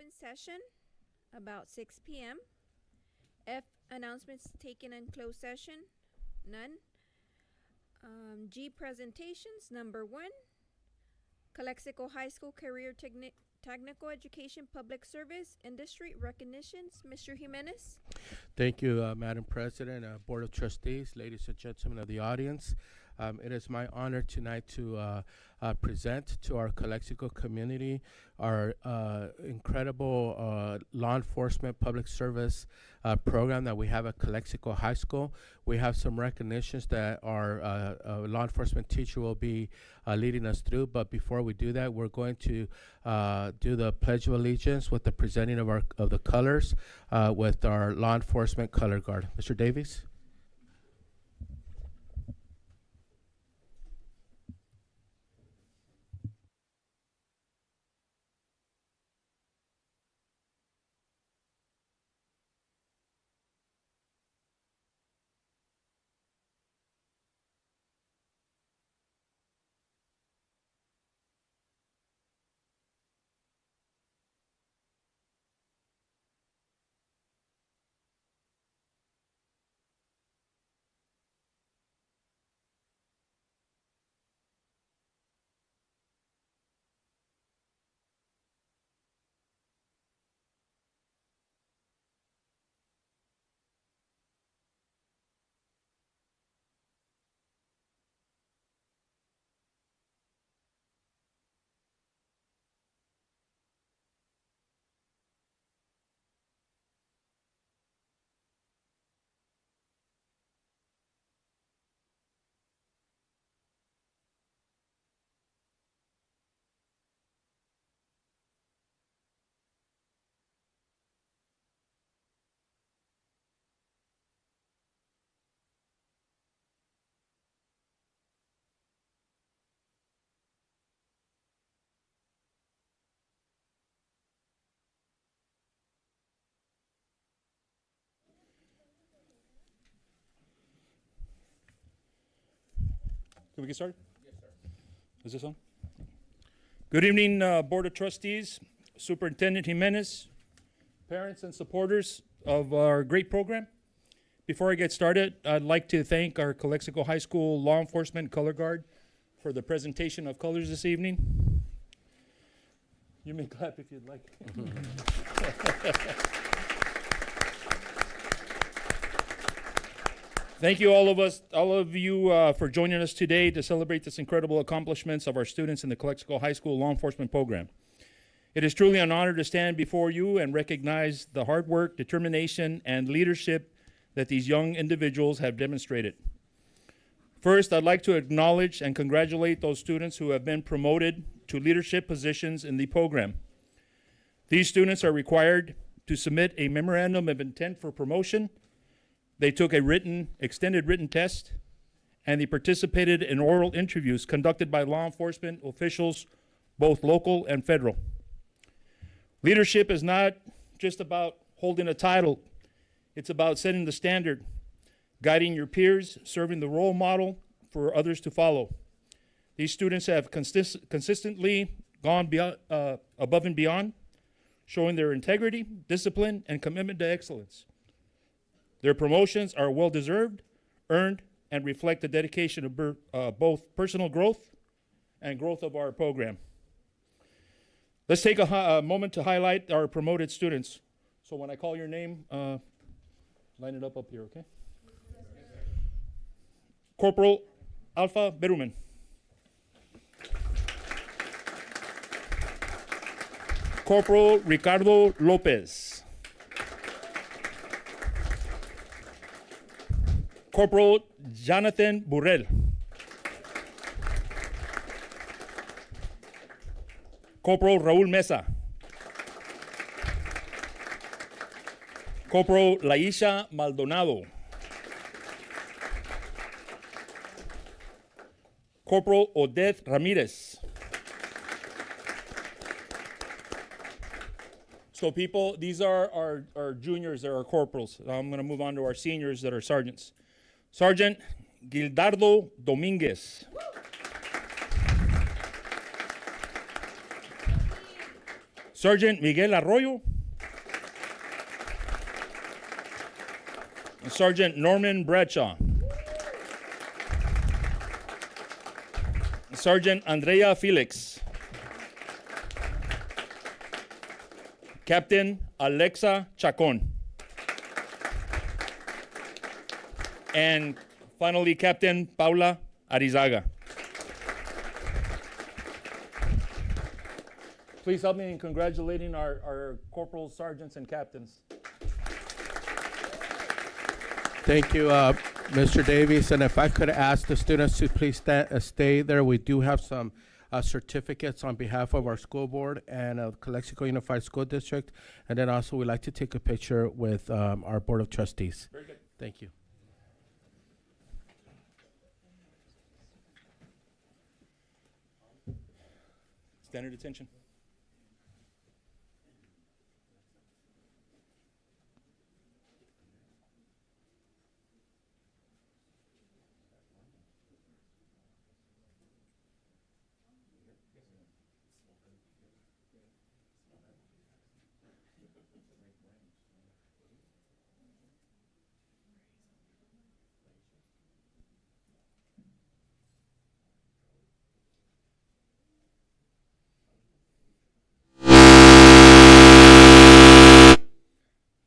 open session about 6 p.m. F, announcements taken in closed session, none. G, presentations, number 1. Calexico High School Career Technical Education Public Service Industry Recognitions. Mr. Jimenez. Thank you, Madam President, Board of Trustees, ladies and gentlemen of the audience. It is my honor tonight to present to our Calexico community our incredible law enforcement public service program that we have at Calexico High School. We have some recognitions that our law enforcement teacher will be leading us through, but before we do that, we're going to do the Pledge of Allegiance with the presenting of the colors with our law enforcement color guard. Mr. Davies. Can we get started? Yes, sir. Is this on? Good evening, Board of Trustees, Superintendent Jimenez, parents and supporters of our great program. Before I get started, I'd like to thank our Calexico High School Law Enforcement Color Guard for the presentation of colors this evening. You may clap if you'd like. Thank you, all of you, for joining us today to celebrate this incredible accomplishments of our students in the Calexico High School Law Enforcement Program. It is truly an honor to stand before you and recognize the hard work, determination, and leadership that these young individuals have demonstrated. First, I'd like to acknowledge and congratulate those students who have been promoted to leadership positions in the program. These students are required to submit a memorandum of intent for promotion. They took a extended written test, and they participated in oral interviews conducted by law enforcement officials, both local and federal. Leadership is not just about holding a title. It's about setting the standard, guiding your peers, serving the role model for others to follow. These students have consistently gone above and beyond, showing their integrity, discipline, and commitment to excellence. Their promotions are well-deserved, earned, and reflect the dedication of both personal growth and growth of our program. Let's take a moment to highlight our promoted students. So when I call your name, line it up here, okay? Corporal Alpha Berumen. Corporal Ricardo Lopez. Corporal Jonathan Burrell. Corporal Raul Mesa. Corporal Laisha Maldonado. Corporal Odette Ramirez. So people, these are our juniors, they're our corporals. I'm going to move on to our seniors that are sergeants. Sergeant Gildardo Dominguez. Sergeant Miguel Arroyo. Sergeant Norman Bradshaw. Sergeant Andrea Felix. Captain Alexa Chacon. And finally, Captain Paula Arizaga. Please help me in congratulating our corporals, sergeants, and captains. Thank you, Mr. Davies. And if I could ask the students to please stay there. We do have some certificates on behalf of our school board and Calexico Unified School District. And then also we'd like to take a picture with our Board of Trustees. Very good. Thank you. Standard attention.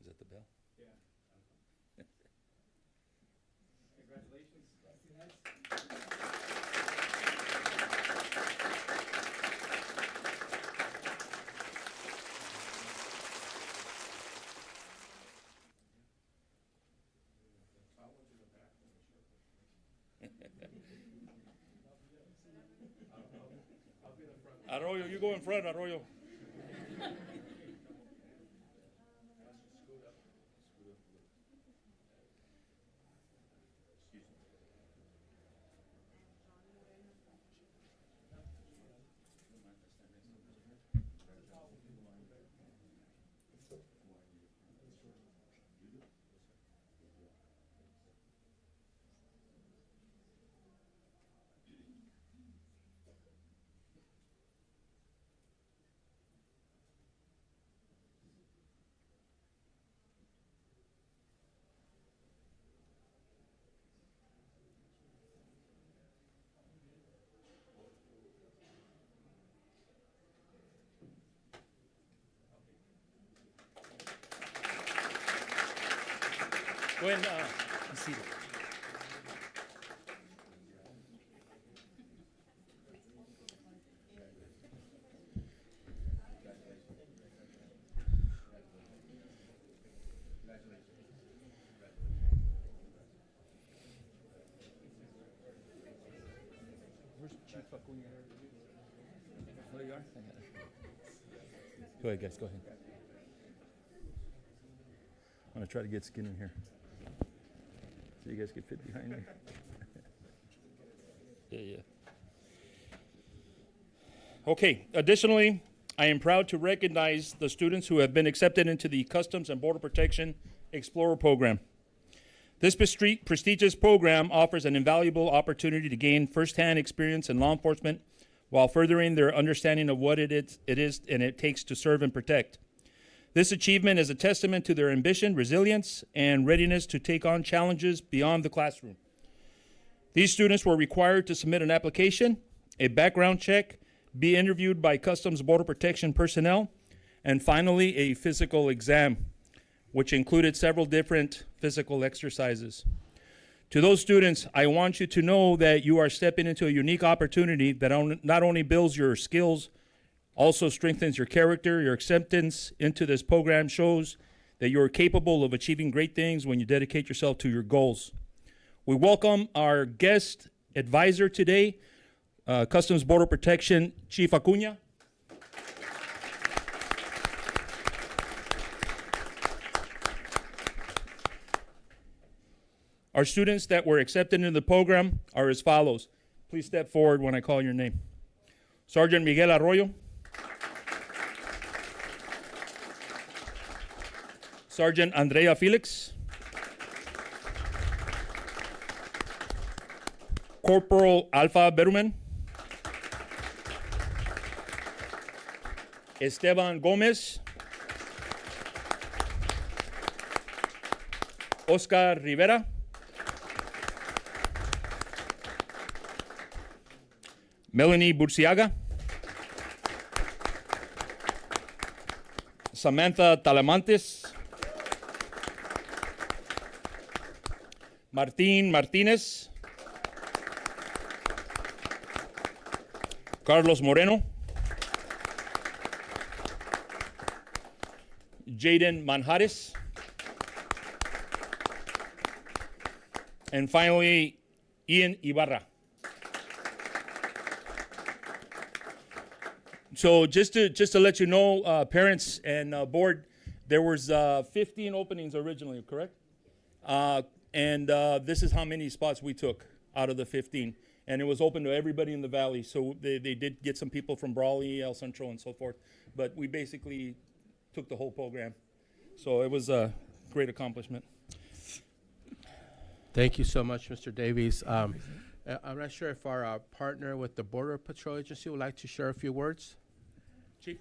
Is that the bell? Arroyo, you go in front, Arroyo. Go ahead and be seated. Where's Chief Acuna? Oh, you are? Go ahead, guys, go ahead. I'm going to try to get skin in here. So you guys can fit behind me. Yeah. Okay, additionally, I am proud to recognize the students who have been accepted into the Customs and Border Protection Explorer Program. This prestigious program offers an invaluable opportunity to gain firsthand experience in law enforcement while furthering their understanding of what it is and it takes to serve and protect. This achievement is a testament to their ambition, resilience, and readiness to take on challenges beyond the classroom. These students were required to submit an application, a background check, be interviewed by Customs Border Protection personnel, and finally a physical exam, which included several different physical exercises. To those students, I want you to know that you are stepping into a unique opportunity that not only builds your skills, also strengthens your character. Your acceptance into this program shows that you are capable of achieving great things when you dedicate yourself to your goals. We welcome our guest advisor today, Customs Border Protection Chief Acuna. Our students that were accepted into the program are as follows. Please step forward when I call your name. Sergeant Miguel Arroyo. Sergeant Andrea Felix. Corporal Alpha Berumen. Esteban Gomez, Oscar Rivera, Melanie Burciaga, Samantha Talamantes, Martín Martínez, Carlos Moreno, Jaden Manjares, and finally, Ian Ibarra. So just to let you know, parents and board, there was 15 openings originally, correct? And this is how many spots we took out of the 15. And it was open to everybody in the valley. So they did get some people from Brawley, El Centro, and so forth. But we basically took the whole program. So it was a great accomplishment. Thank you so much, Mr. Davies. I'm not sure if our partner with the Border Patrol Agency would like to share a few words. Chief?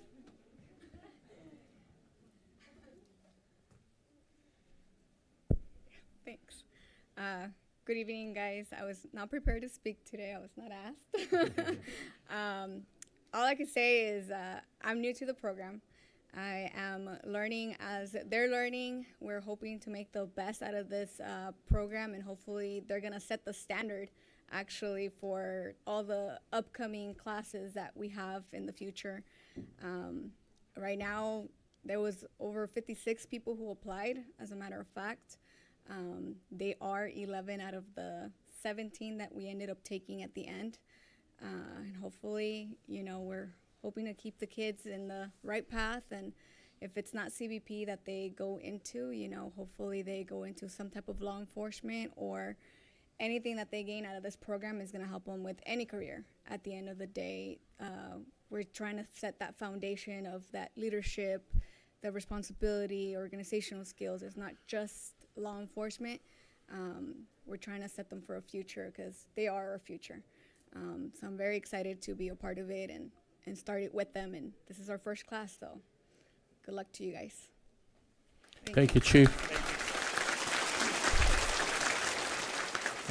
Thanks. Good evening, guys. I was not prepared to speak today. I was not asked. All I can say is I'm new to the program. I am learning as they're learning. We're hoping to make the best out of this program, and hopefully they're going to set the standard actually for all the upcoming classes that we have in the future. Right now, there was over 56 people who applied, as a matter of fact. They are 11 out of the 17 that we ended up taking at the end. And hopefully, we're hoping to keep the kids in the right path. And if it's not CBP that they go into, hopefully they go into some type of law enforcement, or anything that they gain out of this program is going to help them with any career. At the end of the day, we're trying to set that foundation of that leadership, the responsibility, organizational skills. It's not just law enforcement. We're trying to set them for a future, because they are our future. So I'm very excited to be a part of it and start it with them. And this is our first class, so good luck to you guys. Thank you, Chief.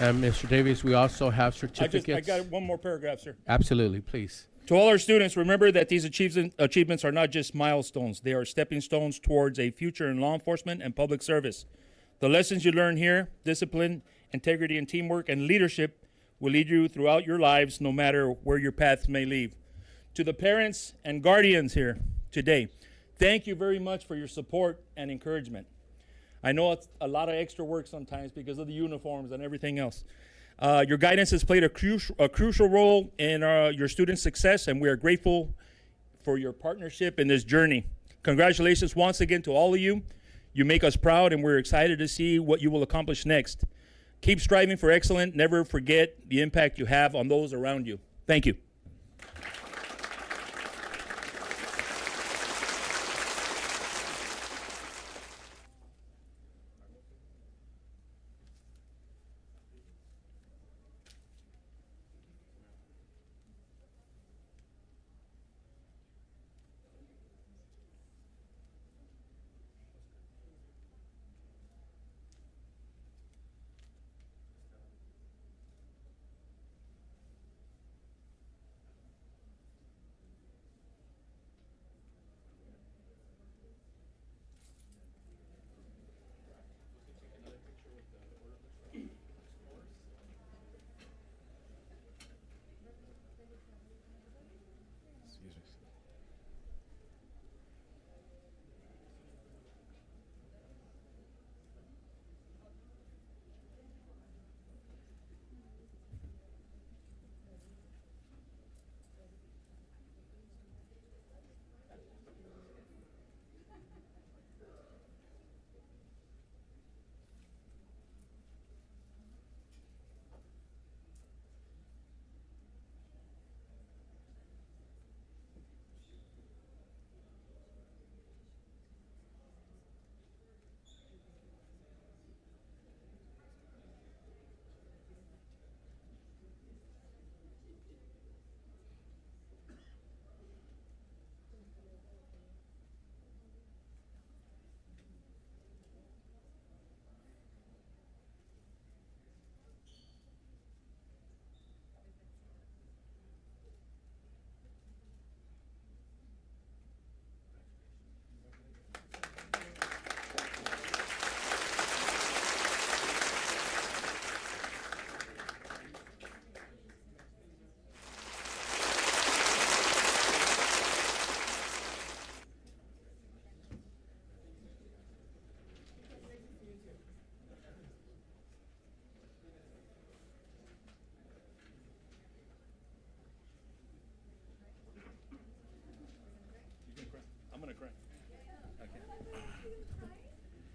And Mr. Davies, we also have certificates. I got one more paragraph, sir. Absolutely, please. To all our students, remember that these achievements are not just milestones. They are stepping stones towards a future in law enforcement and public service. The lessons you learn here, discipline, integrity, and teamwork, and leadership, will lead you throughout your lives, no matter where your paths may lead. To the parents and guardians here today, thank you very much for your support and encouragement. I know it's a lot of extra work sometimes because of the uniforms and everything else. Your guidance has played a crucial role in your students' success, and we are grateful for your partnership in this journey. Congratulations once again to all of you. You make us proud, and we're excited to see what you will accomplish next. Keep striving for excellence. Never forget the impact you have on those around you. Thank you.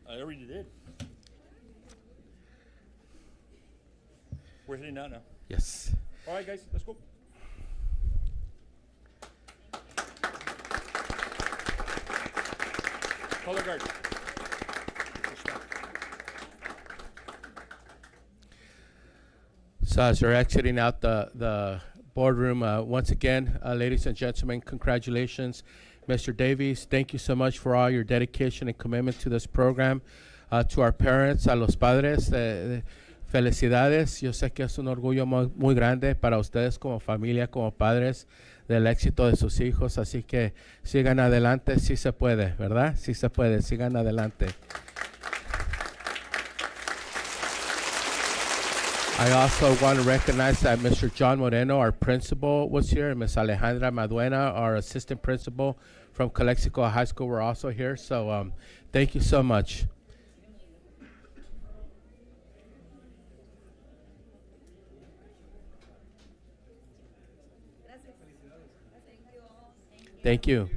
I already did. We're heading out now. Yes. All right, guys, let's go. Color guard. So as we're exiting out the boardroom, once again, ladies and gentlemen, congratulations. Mr. Davies, thank you so much for all your dedication and commitment to this program. To our parents, a los padres, felicidades. Yo sé que es un orgullo muy grande para ustedes como familia, como padres, del éxito de sus hijos. Así que sigan adelante, sí se puede, ¿verdad? Sí se puede, sigan adelante. I also want to recognize that Mr. John Moreno, our principal, was here, and Ms. Alejandra Maduena, our assistant principal from Calexico High School, were also here. So thank you so much. Thank you.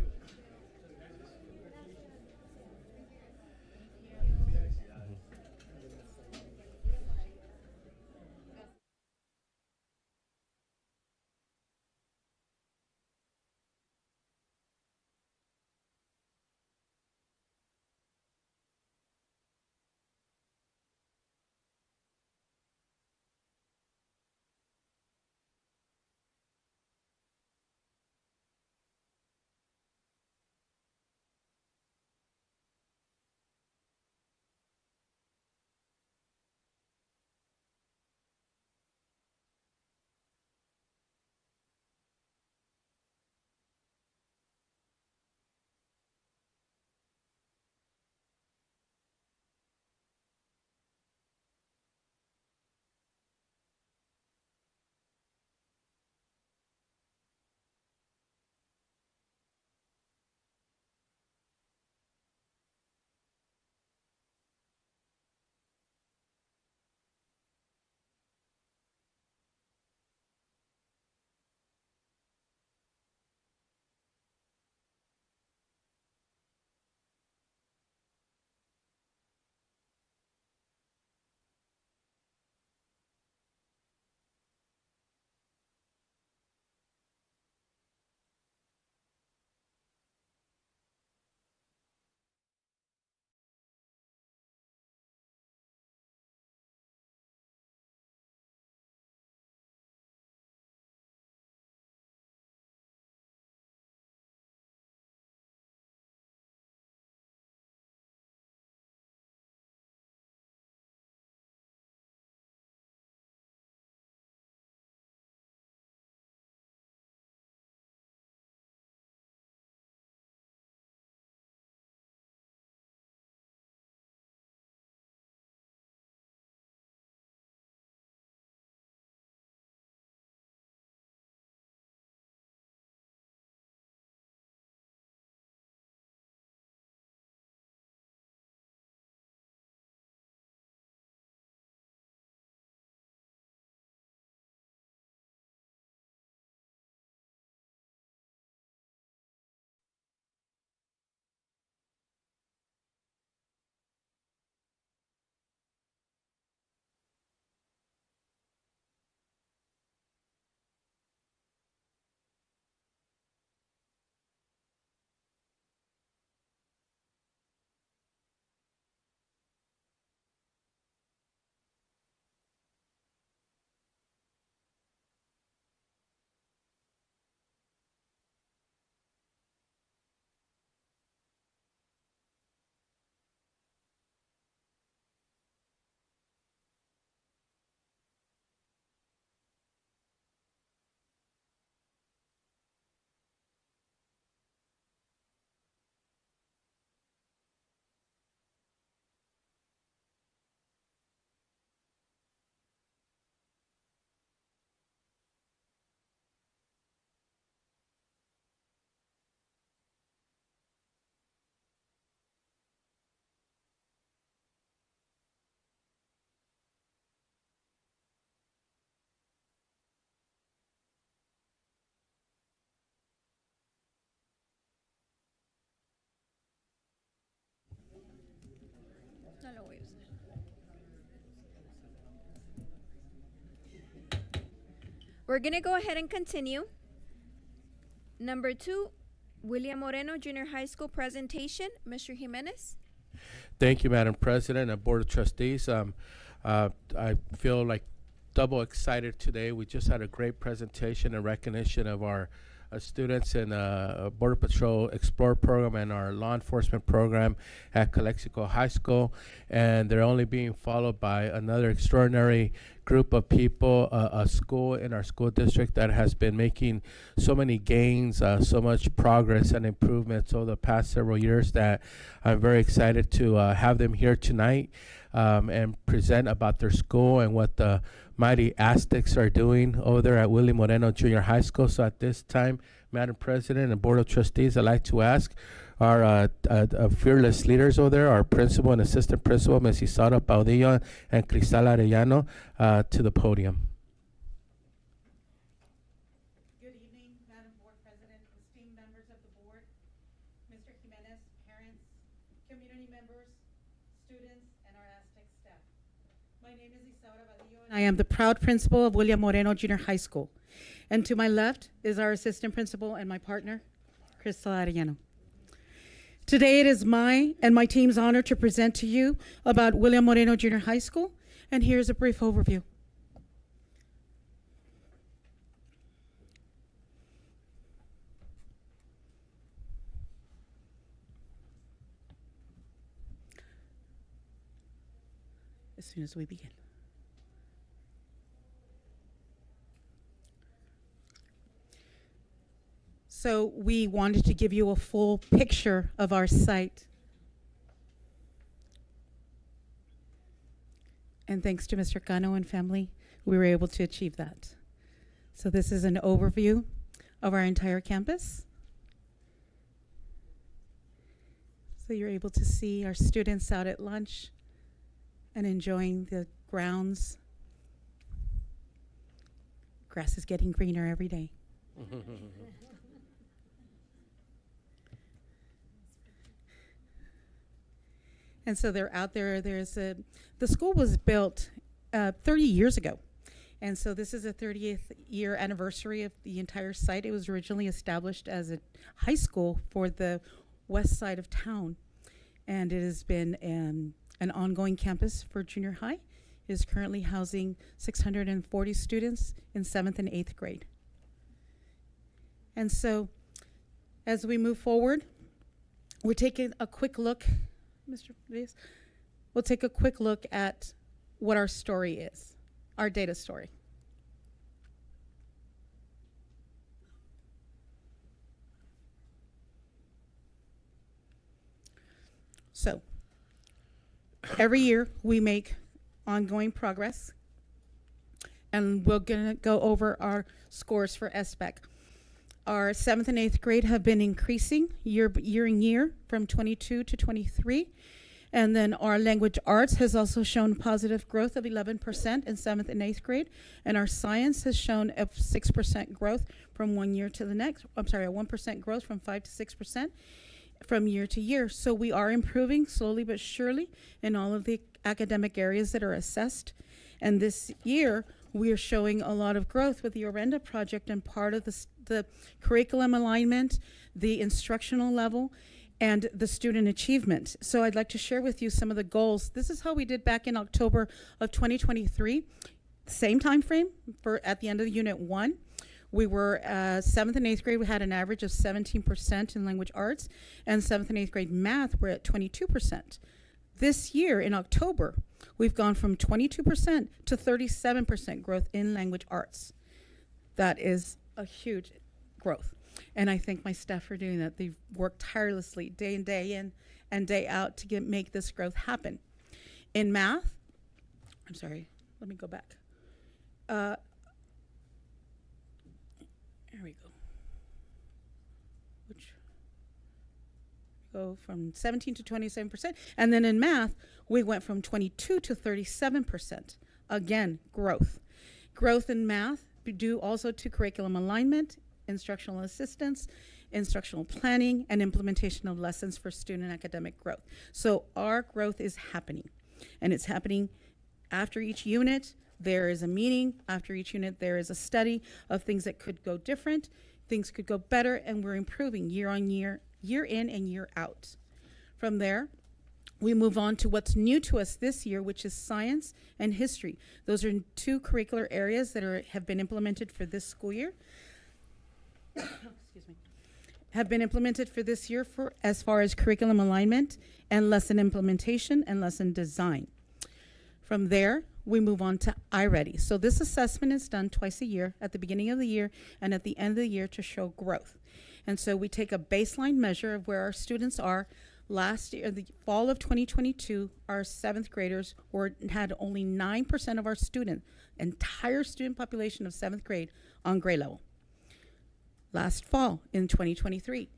We're gonna go ahead and continue. Number 2, William Moreno Junior High School presentation. Mr. Jimenez. Thank you, Madam President and Board of Trustees. I feel like double excited today. We just had a great presentation and recognition of our students in Border Patrol Explorer program and our law enforcement program at Calexico High School. And they're only being followed by another extraordinary group of people, a school in our school district that has been making so many gains, so much progress and improvements over the past several years that I'm very excited to have them here tonight and present about their school and what the mighty Aztecs are doing over there at Willie Moreno Junior High School. So at this time, Madam President and Board of Trustees, I'd like to ask our fearless leaders over there, our principal and assistant principal, Ms. Isaura Paudillo and Cristal Arellano, to the podium. Good evening, Madam Board President, esteemed members of the board, Mr. Jimenez, parents, community members, students, and our Aztec staff. My name is Isaura Paudillo, and I am the proud principal of William Moreno Junior High School. And to my left is our assistant principal and my partner, Cristal Arellano. Today it is my and my team's honor to present to you about William Moreno Junior High School, and here's a brief overview. As soon as we begin. So we wanted to give you a full picture of our site. And thanks to Mr. Cano and family, we were able to achieve that. So this is an overview of our entire campus. So you're able to see our students out at lunch and enjoying the grounds. Grass is getting greener every day. And so they're out there. The school was built 30 years ago. And so this is a 30th year anniversary of the entire site. It was originally established as a high school for the west side of town. And it has been an ongoing campus for junior high. It is currently housing 640 students in 7th and 8th grade. And so as we move forward, we're taking a quick look. Mr. Diaz, we'll take a quick look at what our story is, our data story. So, every year we make ongoing progress, and we're gonna go over our scores for SBEC. Our 7th and 8th grade have been increasing year in year from 22 to 23. And then our language arts has also shown positive growth of 11% in 7th and 8th grade. And our science has shown a 6% growth from one year to the next. I'm sorry, a 1% growth from 5 to 6% from year to year. So we are improving slowly but surely in all of the academic areas that are assessed. And this year, we are showing a lot of growth with the Orenda project and part of the curriculum alignment, the instructional level, and the student achievement. So I'd like to share with you some of the goals. This is how we did back in October of 2023. Same time frame for at the end of Unit 1. We were 7th and 8th grade, we had an average of 17% in language arts, and 7th and 8th grade math, we're at 22%. This year in October, we've gone from 22% to 37% growth in language arts. That is a huge growth. And I thank my staff for doing that. They've worked tirelessly day in and day out to make this growth happen. In math, I'm sorry, let me go back. There we go. Go from 17 to 27%. And then in math, we went from 22 to 37%. Again, growth. Growth in math due also to curriculum alignment, instructional assistance, instructional planning, and implementation of lessons for student academic growth. So our growth is happening, and it's happening after each unit. There is a meeting after each unit. There is a study of things that could go different, things could go better, and we're improving year on year, year in and year out. From there, we move on to what's new to us this year, which is science and history. Those are two curricular areas that have been implemented for this school year. Excuse me. Have been implemented for this year for as far as curriculum alignment and lesson implementation and lesson design. From there, we move on to iReady. So this assessment is done twice a year, at the beginning of the year and at the end of the year, to show growth. And so we take a baseline measure of where our students are. Last year, the fall of 2022, our 7th graders had only 9% of our entire student population of 7th grade on grade level. Last fall, in 2023,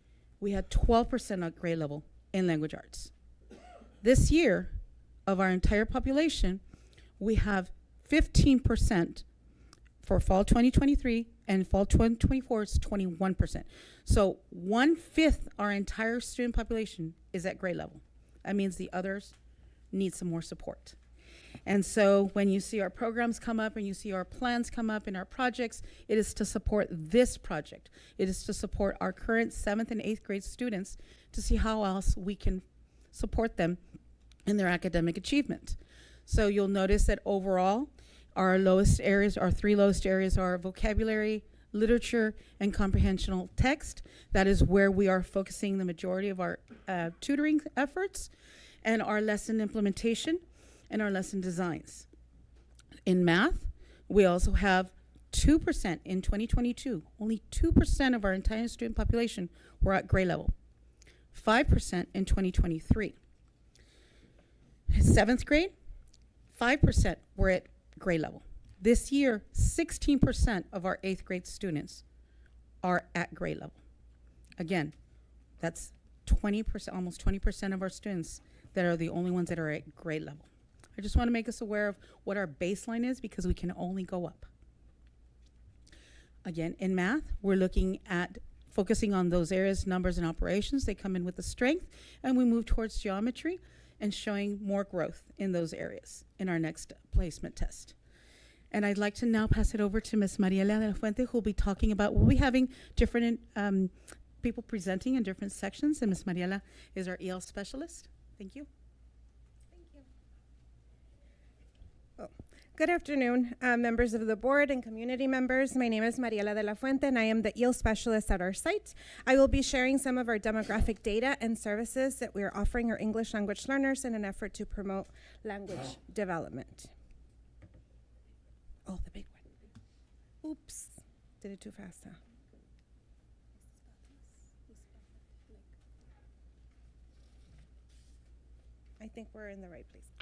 we had 12% on grade level in language arts. This year, of our entire population, we have 15% for fall 2023, and fall 2024 is 21%. So 1/5 our entire student population is at grade level. That means the others need some more support. And so when you see our programs come up and you see our plans come up in our projects, it is to support this project. It is to support our current 7th and 8th grade students to see how else we can support them in their academic achievement. So you'll notice that overall, our lowest areas, our 3 lowest areas, are vocabulary, literature, and comprehensional text. That is where we are focusing the majority of our tutoring efforts, and our lesson implementation and our lesson designs. In math, we also have 2% in 2022. Only 2% of our entire student population were at grade level. 5% in 2023. 7th grade, 5% were at grade level. This year, 16% of our 8th grade students are at grade level. Again, that's 20%, almost 20% of our students that are the only ones that are at grade level. I just want to make us aware of what our baseline is, because we can only go up. Again, in math, we're looking at focusing on those areas, numbers and operations. They come in with the strength, and we move towards geometry and showing more growth in those areas in our next placement test. And I'd like to now pass it over to Ms. Mariela de la Fuente, who will be talking about, we'll be having different people presenting in different sections, and Ms. Mariela is our EL specialist. Thank you. Good afternoon, members of the board and community members. My name is Mariela de la Fuente, and I am the EL specialist at our site. I will be sharing some of our demographic data and services that we are offering our English language learners in an effort to promote language development. Oh, the big one. Oops, did it too fast, huh? I think we're in the right place.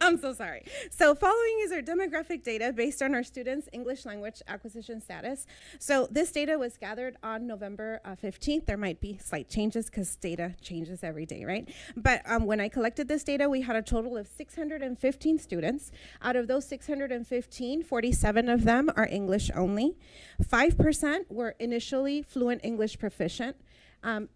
I'm so sorry. So following is our demographic data based on our students' English language acquisition status. So this data was gathered on November 15th. There might be slight changes because data changes every day, right? But when I collected this data, we had a total of 615 students. Out of those 615, 47 of them are English only. 5% were initially fluent English proficient.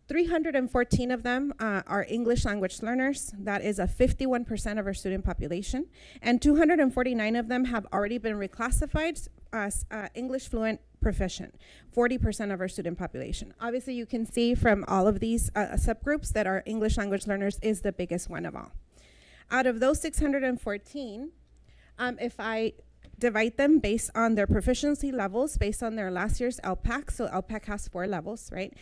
314 of them are English language learners. That is a 51% of our student population. And 249 of them have already been reclassified as English fluent proficient, 40% of our student population. Obviously, you can see from all of these subgroups that our English language learners is the biggest one of all. Out of those 614, if I divide them based on their proficiency levels, based on their last year's LPAC. So LPAC has 4 levels, right?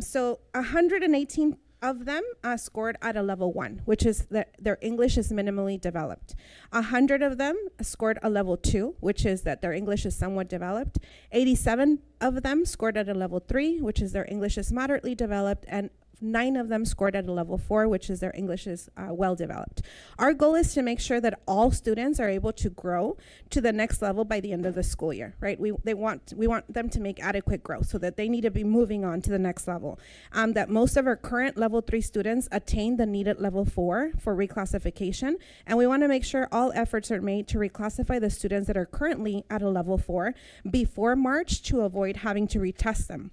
So 118 of them scored at a level 1, which is that their English is minimally developed. 100 of them scored a level 2, which is that their English is somewhat developed. 87 of them scored at a level 3, which is their English is moderately developed, and 9 of them scored at a level 4, which is their English is well developed. Our goal is to make sure that all students are able to grow to the next level by the end of the school year, right? We want them to make adequate growth, so that they need to be moving on to the next level. That most of our current level 3 students attain the needed level 4 for reclassification, and we want to make sure all efforts are made to reclassify the students that are currently at a level 4 before March to avoid having to retest them.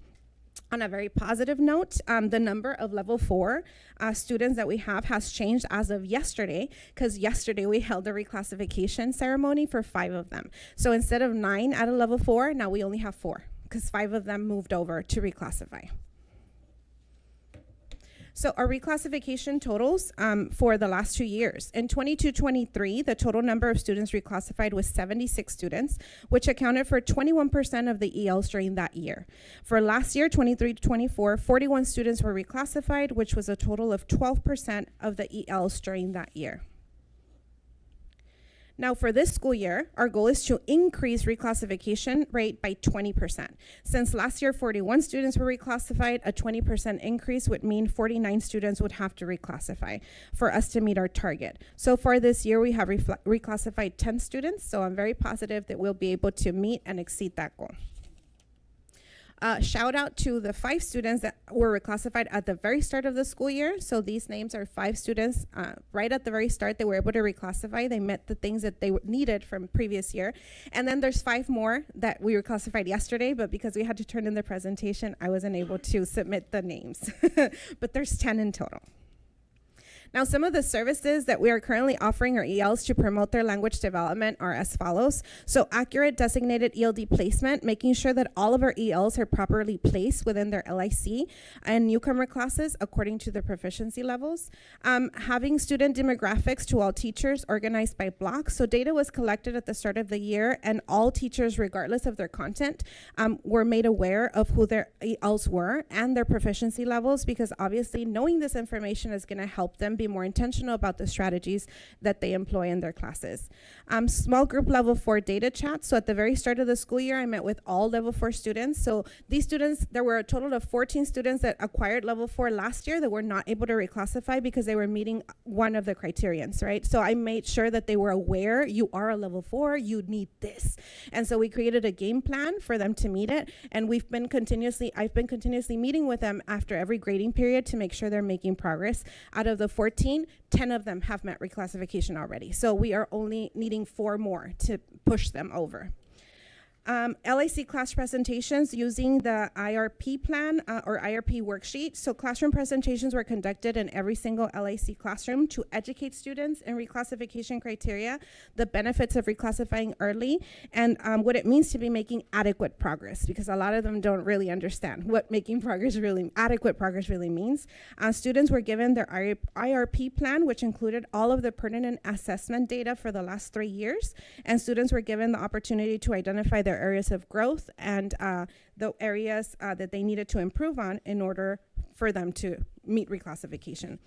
On a very positive note, the number of level 4 students that we have has changed as of yesterday, because yesterday we held a reclassification ceremony for 5 of them. So instead of 9 at a level 4, now we only have 4, because 5 of them moved over to reclassify. So our reclassification totals for the last 2 years. In 22-23, the total number of students reclassified was 76 students, which accounted for 21% of the ELs during that year. For last year, 23-24, 41 students were reclassified, which was a total of 12% of the ELs during that year. Now, for this school year, our goal is to increase reclassification rate by 20%. Since last year, 41 students were reclassified, a 20% increase would mean 49 students would have to reclassify for us to meet our target. So far this year, we have reclassified 10 students, so I'm very positive that we'll be able to meet and exceed that goal. Shout out to the 5 students that were reclassified at the very start of the school year. So these names are 5 students right at the very start. They were able to reclassify. They met the things that they needed from previous year. And then there's 5 more that we reclassified yesterday, but because we had to turn in the presentation, I wasn't able to submit the names. But there's 10 in total. Now, some of the services that we are currently offering our ELs to promote their language development are as follows. So accurate designated ELD placement, making sure that all of our ELs are properly placed within their LIC and newcomer classes according to their proficiency levels. Having student demographics to all teachers organized by blocks. So data was collected at the start of the year, and all teachers, regardless of their content, were made aware of who their ELs were and their proficiency levels, because obviously knowing this information is going to help them be more intentional about the strategies that they employ in their classes. Small group level 4 data chat. So at the very start of the school year, I met with all level 4 students. So these students, there were a total of 14 students that acquired level 4 last year that were not able to reclassify because they were meeting one of the criterions, right? So I made sure that they were aware, you are a level 4, you need this. And so we created a game plan for them to meet it. And I've been continuously meeting with them after every grading period to make sure they're making progress. Out of the 14, 10 of them have met reclassification already. So we are only needing 4 more to push them over. LIC class presentations using the IRP plan or IRP worksheet. So classroom presentations were conducted in every single LIC classroom to educate students in reclassification criteria, the benefits of reclassifying early, and what it means to be making adequate progress, because a lot of them don't really understand what making adequate progress really means. Students were given their IRP plan, which included all of the pertinent assessment data for the last 3 years, and students were given the opportunity to identify their areas of growth and the areas that they needed to improve on in order for them to meet reclassification.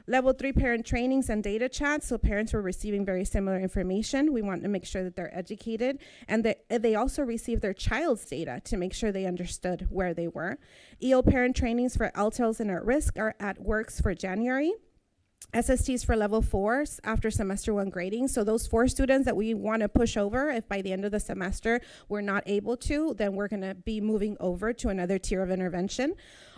Level 3 parent trainings and data chats, so parents were receiving very similar information. We want to make sure that they're educated and that they also receive their child's data to make sure they understood where they were. EL parent trainings for LTELs and at risk are at works for January. SSTs for level 4s after semester 1 grading. So those 4 students that we want to push over, if by the end of the semester we're not able to, then we're going to be moving over to another tier of intervention.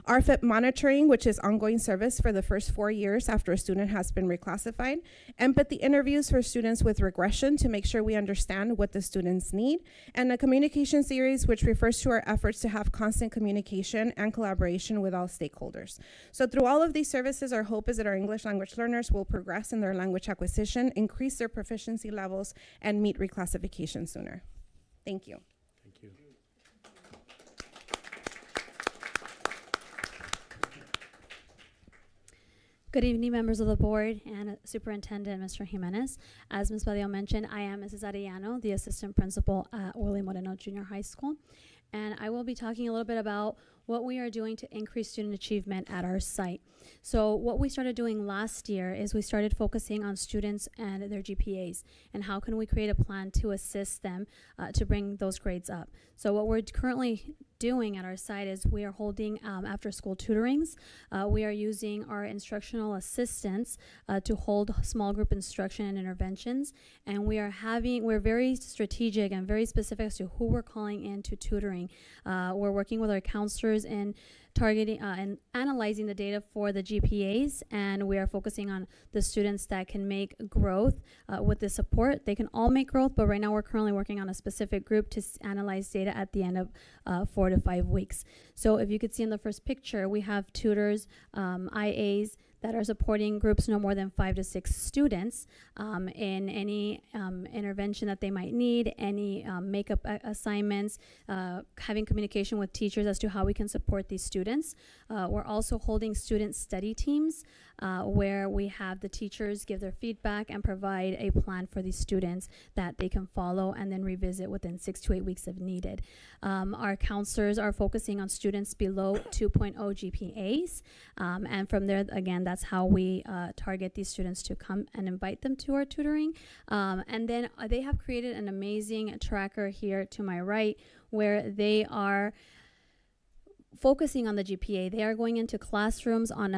RFIP monitoring, which is ongoing service for the first 4 years after a student has been reclassified. Empathy interviews for students with regression to make sure we understand what the students need. And a communication series, which refers to our efforts to have constant communication and collaboration with all stakeholders. So through all of these services, our hope is that our English language learners will progress in their language acquisition, increase their proficiency levels, and meet reclassification sooner. Thank you. Thank you. Good evening, members of the board and Superintendent Mr. Jimenez. As Ms. Badillo mentioned, I am Mrs. Arellano, the assistant principal at Moreno Junior High School. And I will be talking a little bit about what we are doing to increase student achievement at our site. So what we started doing last year is we started focusing on students and their GPAs and how can we create a plan to assist them to bring those grades up. So what we're currently doing at our site is we are holding after school tutorings. We are using our instructional assistants to hold small group instruction and interventions, and we're very strategic and very specific as to who we're calling in to tutoring. We're working with our counselors in targeting and analyzing the data for the GPAs, and we are focusing on the students that can make growth with the support. They can all make growth, but right now we're currently working on a specific group to analyze data at the end of 4 to 5 weeks. So if you could see in the first picture, we have tutors, IAs, that are supporting groups no more than 5 to 6 students in any intervention that they might need, any makeup assignments, having communication with teachers as to how we can support these students. We're also holding student study teams where we have the teachers give their feedback and provide a plan for these students that they can follow and then revisit within 6 to 8 weeks if needed. Our counselors are focusing on students below 2.0 GPAs, and from there, again, that's how we target these students to come and invite them to our tutoring. And then they have created an amazing tracker here to my right where they are focusing on the GPA. They are going into classrooms at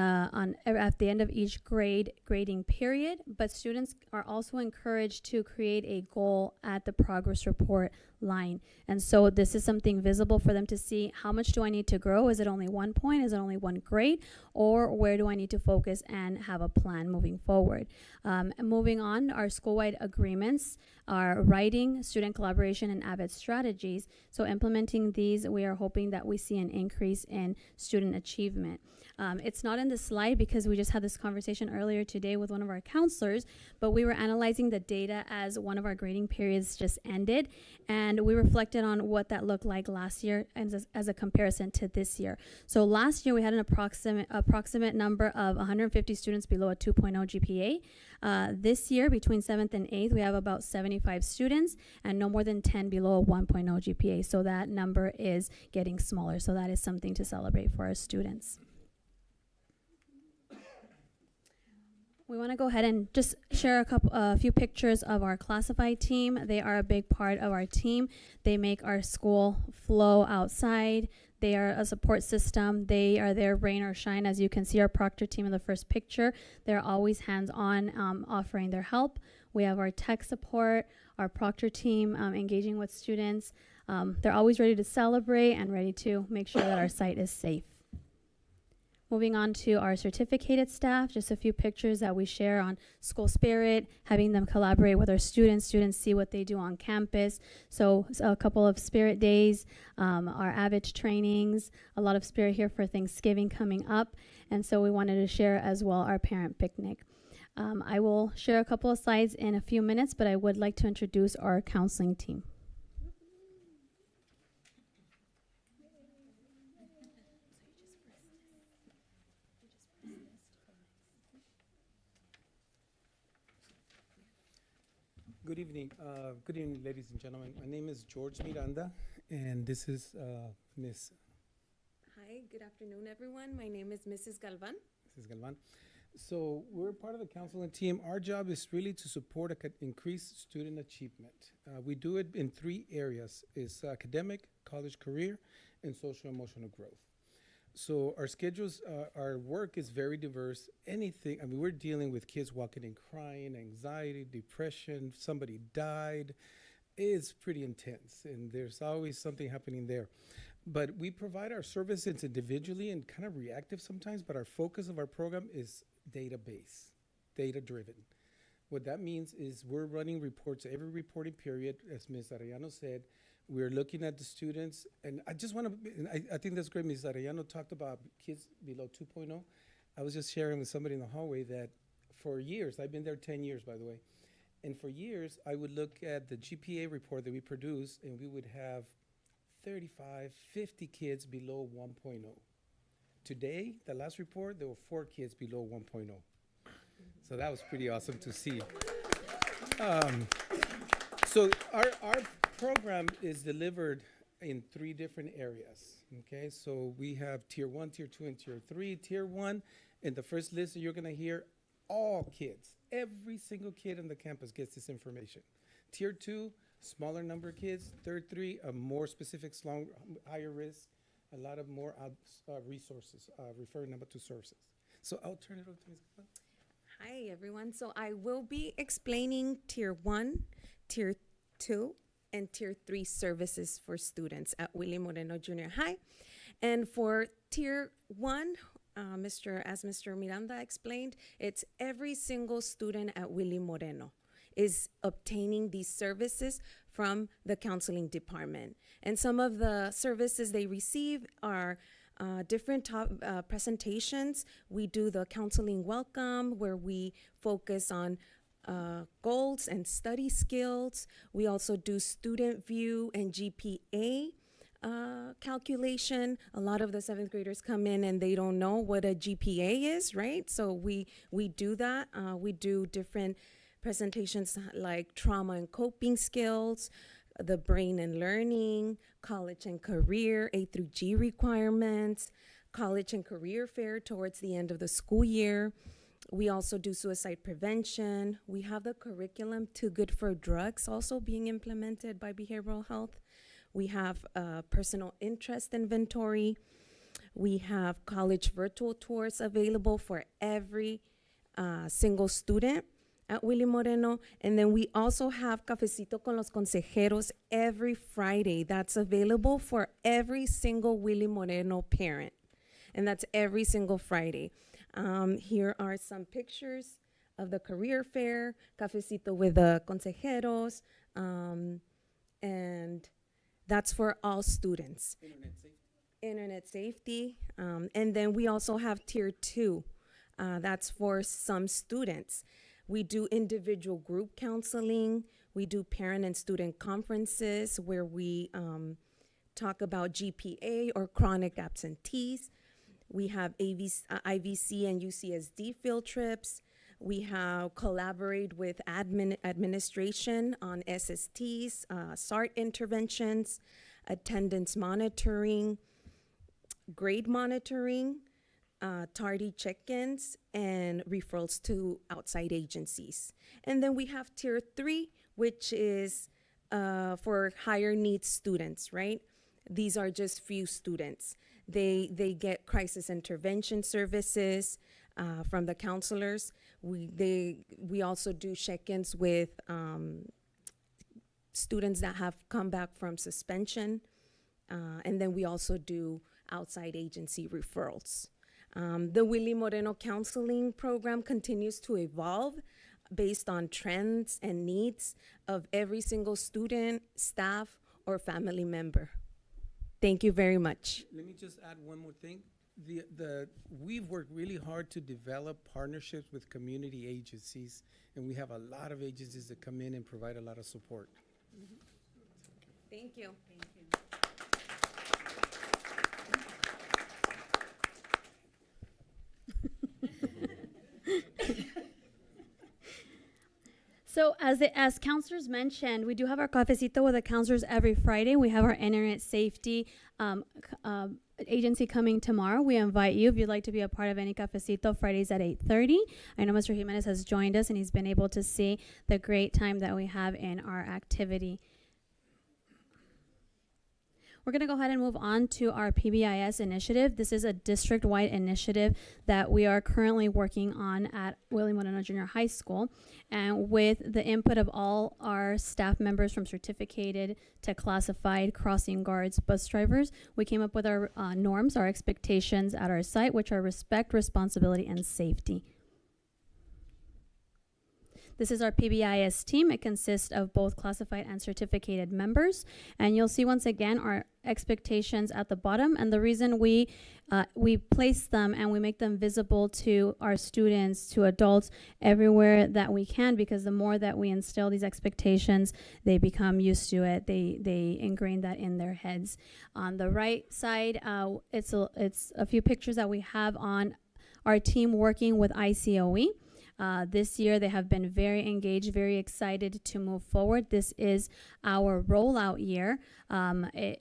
the end of each grading period, but students are also encouraged to create a goal at the progress report line. And so this is something visible for them to see, how much do I need to grow? Is it only 1 point? Is it only 1 grade? Or where do I need to focus and have a plan moving forward? And moving on, our school-wide agreements are writing, student collaboration, and AVID strategies. So implementing these, we are hoping that we see an increase in student achievement. It's not in the slide because we just had this conversation earlier today with one of our counselors, but we were analyzing the data as one of our grading periods just ended, and we reflected on what that looked like last year as a comparison to this year. So last year we had an approximate number of 150 students below a 2.0 GPA. This year, between 7th and 8th, we have about 75 students and no more than 10 below a 1.0 GPA. So that number is getting smaller. So that is something to celebrate for our students. We want to go ahead and just share a few pictures of our classified team. They are a big part of our team. They make our school flow outside. They are a support system. They are there rain or shine. As you can see, our proctor team in the first picture, they're always hands-on, offering their help. We have our tech support, our proctor team engaging with students. They're always ready to celebrate and ready to make sure that our site is safe. Moving on to our certificated staff, just a few pictures that we share on school spirit, having them collaborate with our students see what they do on campus. So a couple of spirit days, our AVID trainings, a lot of spirit here for Thanksgiving coming up. And so we wanted to share as well our parent picnic. I will share a couple of slides in a few minutes, but I would like to introduce our counseling team. Good evening, ladies and gentlemen. My name is George Miranda, and this is Miss. Hi, good afternoon, everyone. My name is Mrs. Galvan. Mrs. Galvan. So we're part of the counseling team. Our job is really to support increased student achievement. We do it in 3 areas: is academic, college career, and social emotional growth. So our schedules, our work is very diverse. Anything, I mean, we're dealing with kids walking and crying, anxiety, depression, somebody died. It's pretty intense, and there's always something happening there. But we provide our services individually and kind of reactive sometimes, but our focus of our program is database, data-driven. What that means is we're running reports every reporting period, as Ms. Arellano said. We're looking at the students, and I just want to, I think that's great. Ms. Arellano talked about kids below 2.0. I was just sharing with somebody in the hallway that for years, I've been there 10 years, by the way, and for years, I would look at the GPA report that we produce, and we would have 35, 50 kids below 1.0. Today, the last report, there were 4 kids below 1.0. So that was pretty awesome to see. So our program is delivered in 3 different areas, okay? So we have tier 1, tier 2, and tier 3. Tier 1, in the first list that you're gonna hear, all kids, every single kid on the campus gets this information. Tier 2, smaller number of kids. Tier 3, a more specific, higher risk, a lot of more resources, referring them to sources. So I'll turn it over to Ms. Guzman. Hi, everyone. So I will be explaining Tier 1, Tier 2, and Tier 3 services for students at Willie Moreno Junior High. And for Tier 1, as Mr. Miranda explained, it's every single student at Willie Moreno is obtaining these services from the counseling department. And some of the services they receive are different presentations. We do the counseling welcome, where we focus on goals and study skills. We also do student view and GPA calculation. A lot of the 7th graders come in and they don't know what a GPA is, right? So we do that. We do different presentations like trauma and coping skills, the brain and learning, college and career, A through G requirements, college and career fair towards the end of the school year. We also do suicide prevention. We have the curriculum Too Good for Drugs also being implemented by behavioral health. We have personal interest inventory. We have college virtual tours available for every single student at Willy Moreno. And then we also have Cafecito con los Consejeros every Friday. That's available for every single Willy Moreno parent. And that's every single Friday. Here are some pictures of the career fair, Cafecito with the Consejeros, and that's for all students. Internet safety. And then we also have Tier 2. That's for some students. We do individual group counseling. We do parent and student conferences where we talk about GPA or chronic absentees. We have IVC and UCSD field trips. We have collaborate with administration on SSTs, SART interventions, attendance monitoring, grade monitoring, tardy check-ins, and referrals to outside agencies. And then we have Tier 3, which is for higher needs students, right? These are just few students. They get crisis intervention services from the counselors. We also do check-ins with students that have come back from suspension. And then we also do outside agency referrals. The Willy Moreno counseling program continues to evolve based on trends and needs of every single student, staff, or family member. Thank you very much. Let me just add one more thing. We've worked really hard to develop partnerships with community agencies, and we have a lot of agencies that come in and provide a lot of support. Thank you. So as counselors mentioned, we do have our cafecito with the counselors every Friday. We have our internet safety agency coming tomorrow. We invite you if you'd like to be a part of any cafecito Fridays at 8:30. I know Mr. Jimenez has joined us and he's been able to see the great time that we have in our activity. We're going to go ahead and move on to our PBIS initiative. This is a district-wide initiative that we are currently working on at Willy Moreno Junior High School. And with the input of all our staff members from certificated to classified, crossing guards, bus drivers, we came up with our norms, our expectations at our site, which are respect, responsibility, and safety. This is our PBIS team. It consists of both classified and certificated members. And you'll see once again our expectations at the bottom. And the reason we place them and we make them visible to our students, to adults, everywhere that we can, because the more that we instill these expectations, they become used to it. They ingrain that in their heads. On the right side, it's a few pictures that we have on our team working with ICOE. This year, they have been very engaged, very excited to move forward. This is our rollout year. The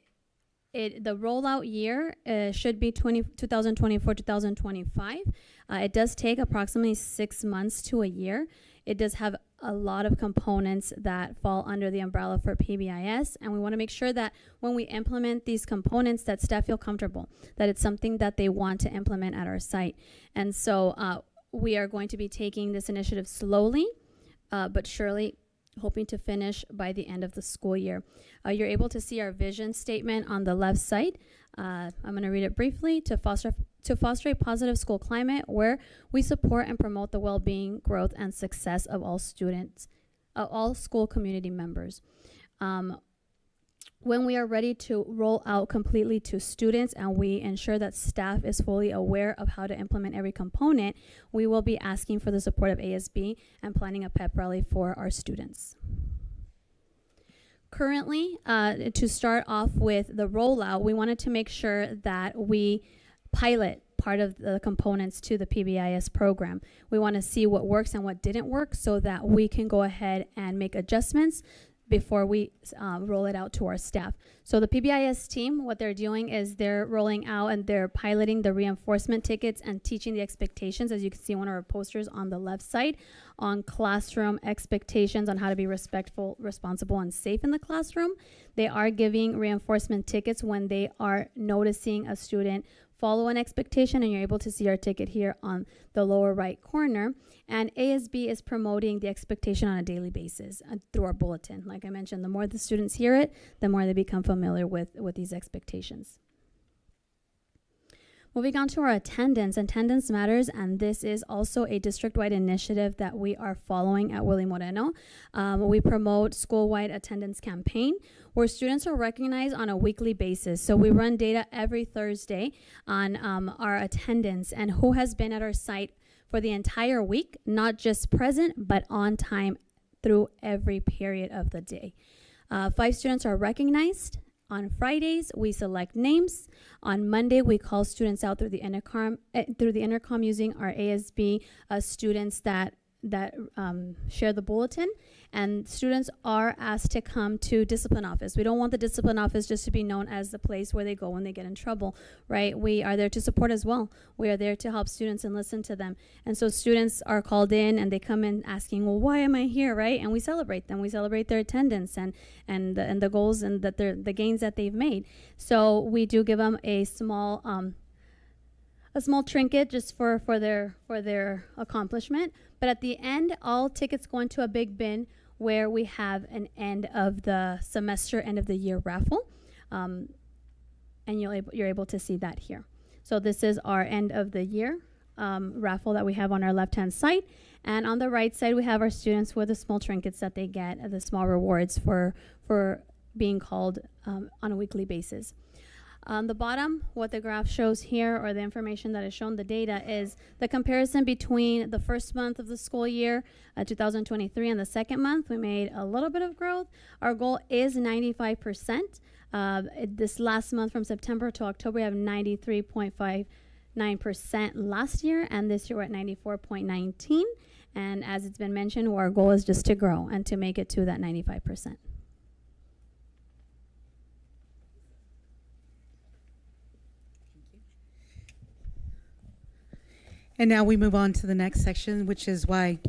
rollout year should be 2024-2025. It does take approximately 6 months to a year. It does have a lot of components that fall under the umbrella for PBIS, and we want to make sure that when we implement these components that staff feel comfortable, that it's something that they want to implement at our site. And so we are going to be taking this initiative slowly, but surely, hoping to finish by the end of the school year. You're able to see our vision statement on the left side. I'm going to read it briefly. To foster a positive school climate where we support and promote the well-being, growth, and success of all students, all school community members. When we are ready to roll out completely to students and we ensure that staff is fully aware of how to implement every component, we will be asking for the support of ASB and planning a pep rally for our students. Currently, to start off with the rollout, we wanted to make sure that we pilot part of the components to the PBIS program. We want to see what works and what didn't work so that we can go ahead and make adjustments before we roll it out to our staff. So the PBIS team, what they're doing is they're rolling out and they're piloting the reinforcement tickets and teaching the expectations, as you can see on our posters on the left side, on classroom expectations on how to be respectful, responsible, and safe in the classroom. They are giving reinforcement tickets when they are noticing a student follow an expectation, and you're able to see our ticket here on the lower right corner. And ASB is promoting the expectation on a daily basis through our bulletin. Like I mentioned, the more the students hear it, the more they become familiar with these expectations. Moving on to our attendance. Attendance matters, and this is also a district-wide initiative that we are following at Willie Moreno. We promote school-wide attendance campaign where students are recognized on a weekly basis. So we run data every Thursday on our attendance and who has been at our site for the entire week, not just present, but on time through every period of the day. 5 students are recognized. On Fridays, we select names. On Monday, we call students out through the intercom using our ASB students that share the bulletin. And students are asked to come to discipline office. We don't want the discipline office just to be known as the place where they go when they get in trouble, right? We are there to support as well. We are there to help students and listen to them. And so students are called in and they come in asking, well, why am I here, right? And we celebrate them. We celebrate their attendance and the goals and the gains that they've made. So we do give them a small trinket just for their accomplishment. But at the end, all tickets go into a big bin where we have an end of the semester, end of the year raffle. And you're able to see that here. So this is our end of the year raffle that we have on our left-hand side. And on the right side, we have our students with the small trinkets that they get, the small rewards for being called on a weekly basis. On the bottom, what the graph shows here, or the information that is shown, the data, is the comparison between the first month of the school year, 2023, and the second month. We made a little bit of growth. Our goal is 95%. This last month, from September to October, we have 93.59% last year, and this year we're at 94.19. And as it's been mentioned, our goal is just to grow and to make it to that 95%. And now we move on to the next section, which is why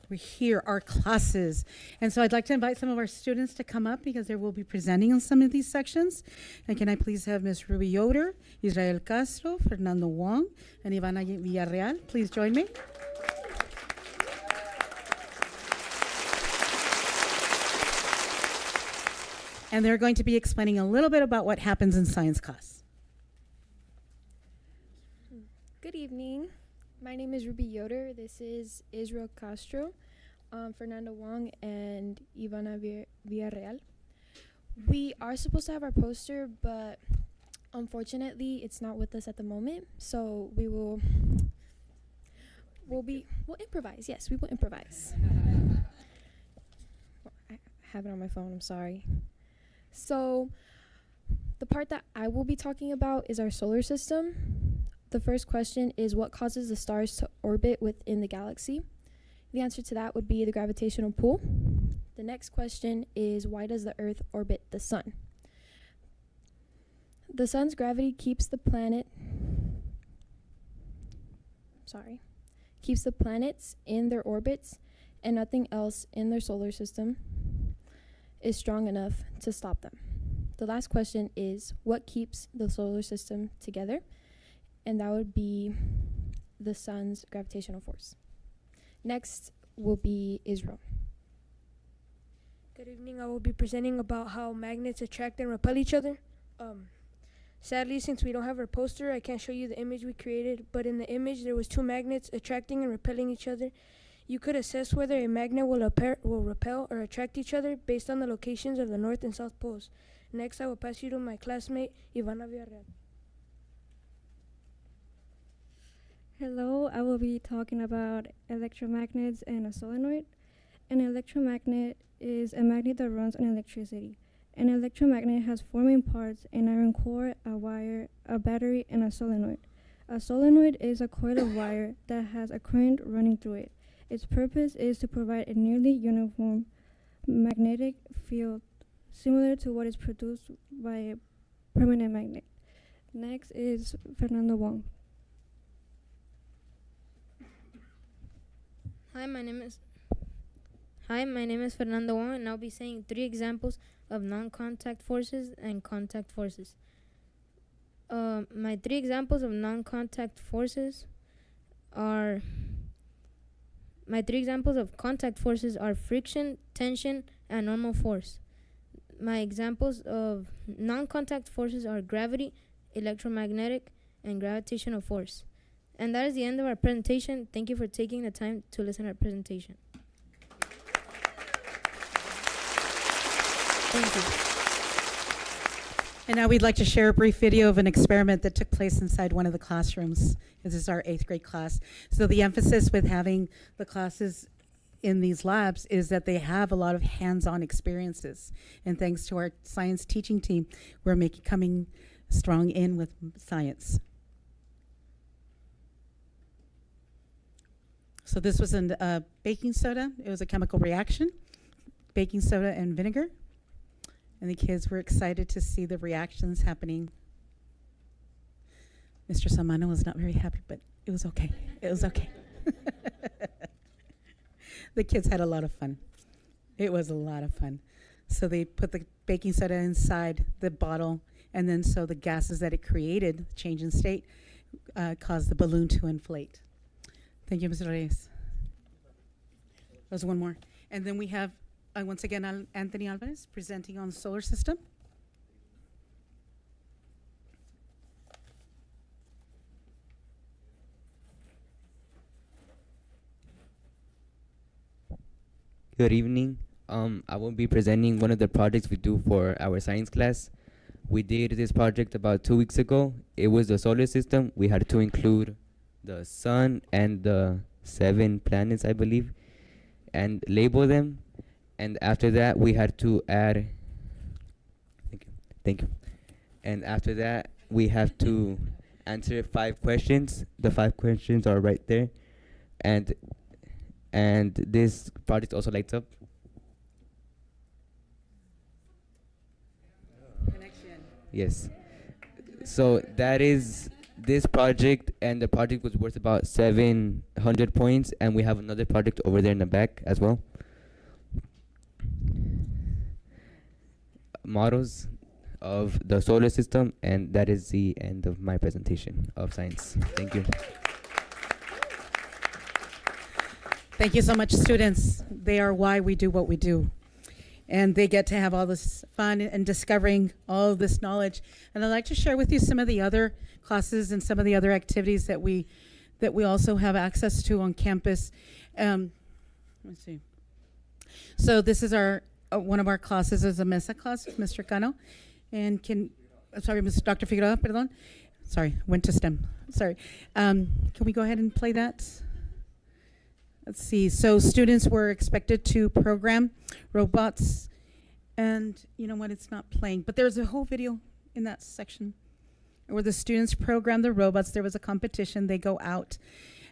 we're here, our classes. And so I'd like to invite some of our students to come up because they will be presenting on some of these sections. And can I please have Ms. Ruby Yoder, Israel Castro, Fernando Wong, and Ivana Villarreal. Please join me. And they're going to be explaining a little bit about what happens in science class. Good evening. My name is Ruby Yoder. This is Israel Castro, Fernando Wong, and Ivana Villarreal. We are supposed to have our poster, but unfortunately, it's not with us at the moment. So we'll improvise. Yes, we will improvise. I have it on my phone. I'm sorry. So the part that I will be talking about is our solar system. The first question is, what causes the stars to orbit within the galaxy? The answer to that would be the gravitational pull. The next question is, why does the Earth orbit the sun? The sun's gravity keeps the planets in their orbits, and nothing else in their solar system is strong enough to stop them. The last question is, what keeps the solar system together? And that would be the sun's gravitational force. Next will be Israel. Good evening. I will be presenting about how magnets attract and repel each other. Sadly, since we don't have our poster, I can't show you the image we created, but in the image there was 2 magnets attracting and repelling each other You could assess whether a magnet will repel or attract each other based on the locations of the north and south poles. Next, I will pass you to my classmate, Ivana Villarreal. Hello, I will be talking about electromagnets and a solenoid. An electromagnet is a magnet that runs on electricity. An electromagnet has four main parts: an iron core, a wire, a battery, and a solenoid. A solenoid is a coil of wire that has a current running through it. Its purpose is to provide a nearly uniform magnetic field similar to what is produced by a permanent magnet. Next is Fernando Wong. Hi, my name is Fernando Wong, and I'll be saying 3 examples of non-contact forces and contact forces. My 3 examples of non-contact forces are contact forces are friction, tension, and normal force. My examples of non-contact forces are gravity, electromagnetic, and gravitational force. And that is the end of our presentation. Thank you for taking the time to listen to our presentation. Thank you. And now we'd like to share a brief video of an experiment that took place inside one of the classrooms. This is our 8th grade class. So the emphasis with having the classes in these labs is that they have a lot of hands-on experiences. And thanks to our science teaching team, we're coming strong in with science. So this was a baking soda. It was a chemical reaction, baking soda and vinegar. And the kids were excited to see the reactions happening. Mr. Samano was not very happy, but it was okay. It was okay. The kids had a lot of fun. It was a lot of fun. So they put the baking soda inside the bottle, and then so the gases that it created, change in state, caused the balloon to inflate. Thank you, Mr. Reyes. There's one more. And then we have, once again, Anthony Alvarez presenting on solar system. Good evening. I will be presenting one of the projects we do for our science class. We did this project about 2 weeks ago. It was the solar system. We had to include the sun and the 7 planets, I believe, and label them. And after that, we had to add, thank you. And after that, we have to answer 5 questions. The 5 questions are right there. And this project also lights up. Connection. Yes. So that is this project, and the project was worth about 700 points, and we have another project over there in the back as well. Models of the solar system, and that is the end of my presentation of science. Thank you. Thank you so much, students. They are why we do what we do. And they get to have all this fun and discovering all of this knowledge. And I'd like to share with you some of the other classes and some of the other activities that we also have access to on campus. Let's see. So this is our one of our classes is a Mesa class with Mr. Cano. And sorry, Dr. Figueroa, perdón. Sorry, went to STEM. Sorry. Can we go ahead and play that? Let's see. So students were expected to program robots, and you know what? It's not playing, but there's a whole video in that section where the students program the robots. There was a competition. They go out,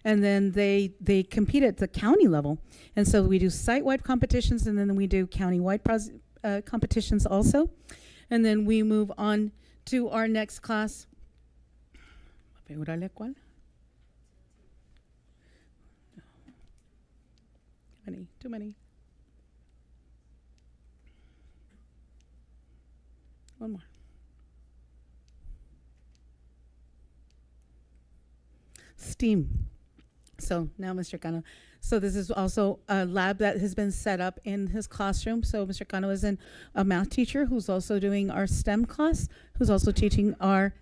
and then they compete at the county level. And so we do site-wide competitions, and then we do county-wide competitions also. And then we move on to our next class. Too many. One more. STEAM. So now, Mr. Cano. So this is also a lab that has been set up in his classroom. So Mr. Cano is a math teacher who's also doing our STEM class, who's also teaching our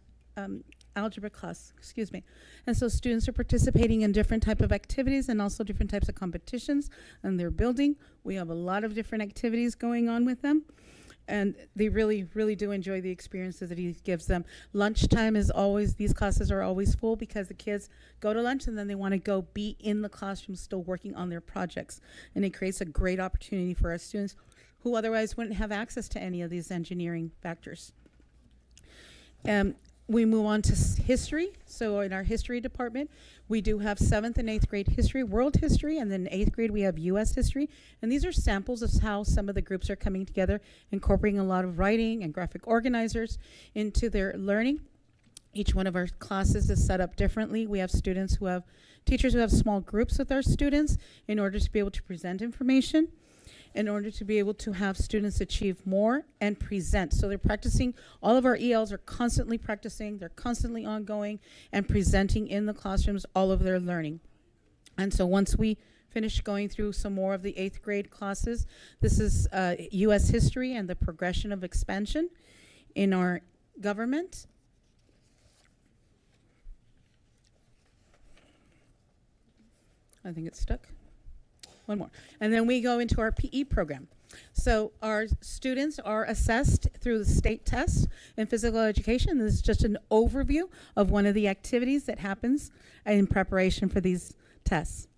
algebra class, excuse me. And so students are participating in different type of activities and also different types of competitions in their building. We have a lot of different activities going on with them. And they really, really do enjoy the experiences that he gives them. Lunchtime is always, these classes are always full because the kids go to lunch and then they want to go be in the classroom still working on their projects. And it creates a great opportunity for our students who otherwise wouldn't have access to any of these engineering factors. We move on to history. So in our history department, we do have 7th and 8th grade history, world history, and then 8th grade we have US history. And these are samples of how some of the groups are coming together, incorporating a lot of writing and graphic organizers into their learning. Each one of our classes is set up differently. We have teachers who have small groups with our students in order to be able to present information, in order to be able to have students achieve more and present. So they're practicing, all of our ELs are constantly practicing, they're constantly ongoing and presenting in the classrooms all of their learning. And so once we finish going through some more of the 8th grade classes, this is US history and the progression of expansion in our government. I think it's stuck. One more. And then we go into our PE program. So our students are assessed through the state test in physical education. This is just an overview of one of the activities that happens in preparation for these tests.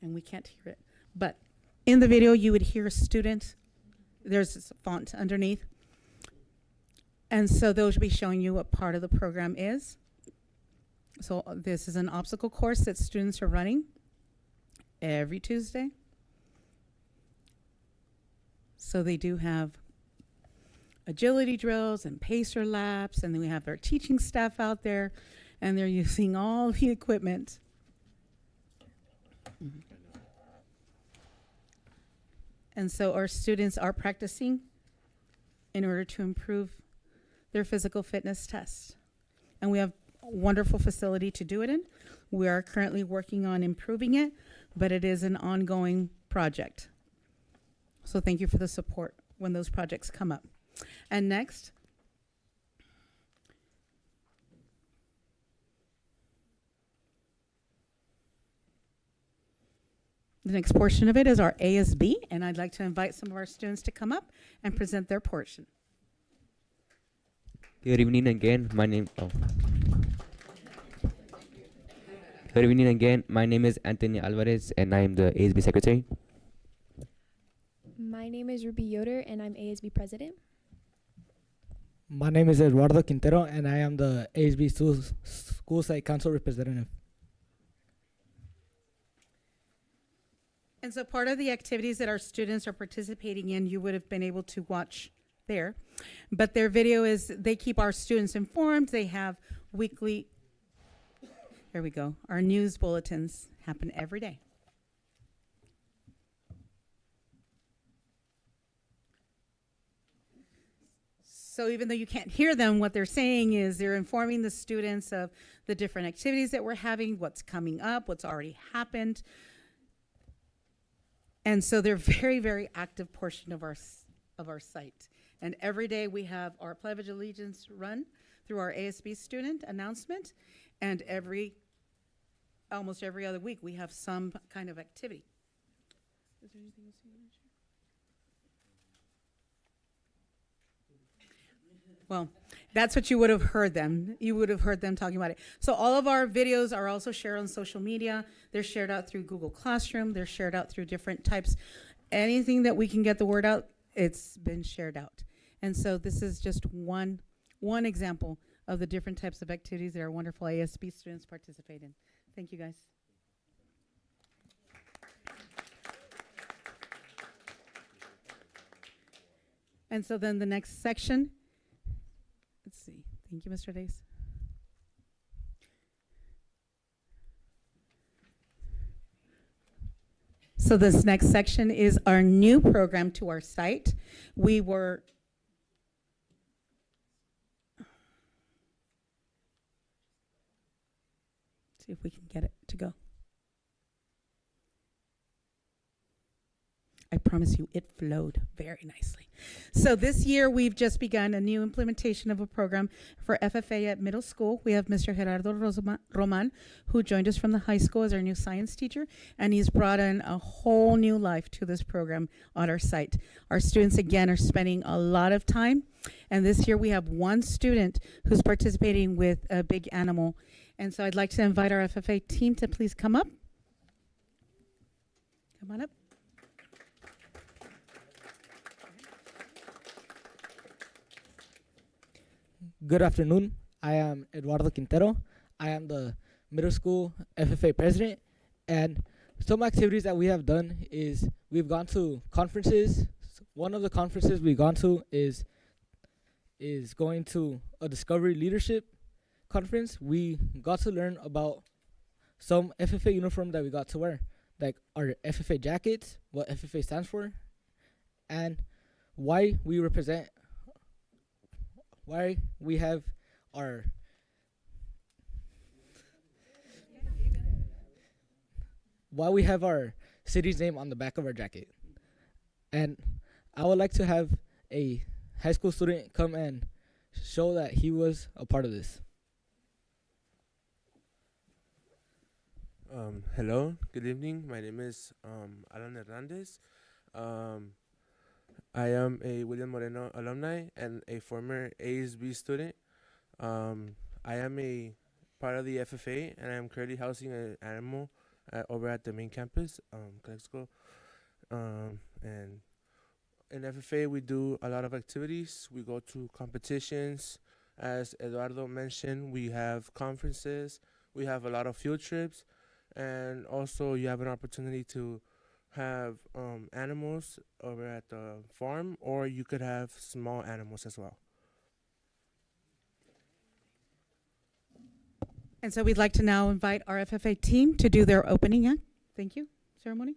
And we can't hear it. But in the video, you would hear a student. There's this font underneath. And so those will be showing you what part of the program is. So this is an obstacle course that students are running every Tuesday. So they do have agility drills and pacer laps, and then we have our teaching staff out there, and they're using all the equipment. Mm-hmm. And so our students are practicing in order to improve their physical fitness test. And we have wonderful facility to do it in. We are currently working on improving it, but it is an ongoing project. So thank you for the support when those projects come up. And next, the next portion of it is our ASB, and I'd like to invite some of our students to come up and present their portion. Good evening again. Good evening again. My name is Anthony Alvarez, and I am the ASB secretary. My name is Ruby Yoder, and I'm ASB president. My name is Eduardo Quintero, and I am the ASB School Site Council representative. And so part of the activities that our students are participating in, you would have been able to watch there. But their video is, they keep our students informed. They have weekly, here we go, our news bulletins happen every day. So even though you can't hear them, what they're saying is they're informing the students of the different activities that we're having, what's coming up, what's already happened. And so they're very, very active portion of our site. And every day we have our Pledge of Allegiance run through our ASB student announcement. And almost every other week we have some kind of activity. Is there anything else you want to share? Well, that's what you would have heard them. You would have heard them talking about it. So all of our videos are also shared on social media. They're shared out through Google Classroom. They're shared out through different types. Anything that we can get the word out, it's been shared out. And so this is just one example of the different types of activities that our wonderful ASB students participate in. Thank you, guys. And so then the next section, let's see. Thank you, Mr. Days. So this next section is our new program to our site. We were see if we can get it to go. I promise you, it flowed very nicely. So this year, we've just begun a new implementation of a program for FFA at middle school. We have Mr. Gerardo Roman, who joined us from the high school as our new science teacher, and he's brought in a whole new life to this program on our site. Our students, again, are spending a lot of time, and this year we have one student who's participating with a big animal. And so I'd like to invite our FFA team to please come up. Come on up. Good afternoon. I am Eduardo Quintero. I am the middle school FFA president. And some activities that we have done is we've gone to conferences. One of the conferences we've gone to is going to a Discovery Leadership conference. We got to learn about some FFA uniform that we got to wear, like our FFA jackets, what FFA stands for, and why we represent, why we have our city's name on the back of our jacket. And I would like to have a high school student come and show that he was a part of this. Hello, good evening. My name is Alan Hernandez. I am a William Moreno alumni and a former ASB student. I am a part of the FFA, and I am currently housing an animal over at the main campus, Calexico. And in FFA, we do a lot of activities. We go to competitions. As Eduardo mentioned, we have conferences. We have a lot of field trips. And also, you have an opportunity to have animals over at the farm, or you could have small animals as well. And so we'd like to now invite our FFA team to do their opening act. Thank you. Ceremony.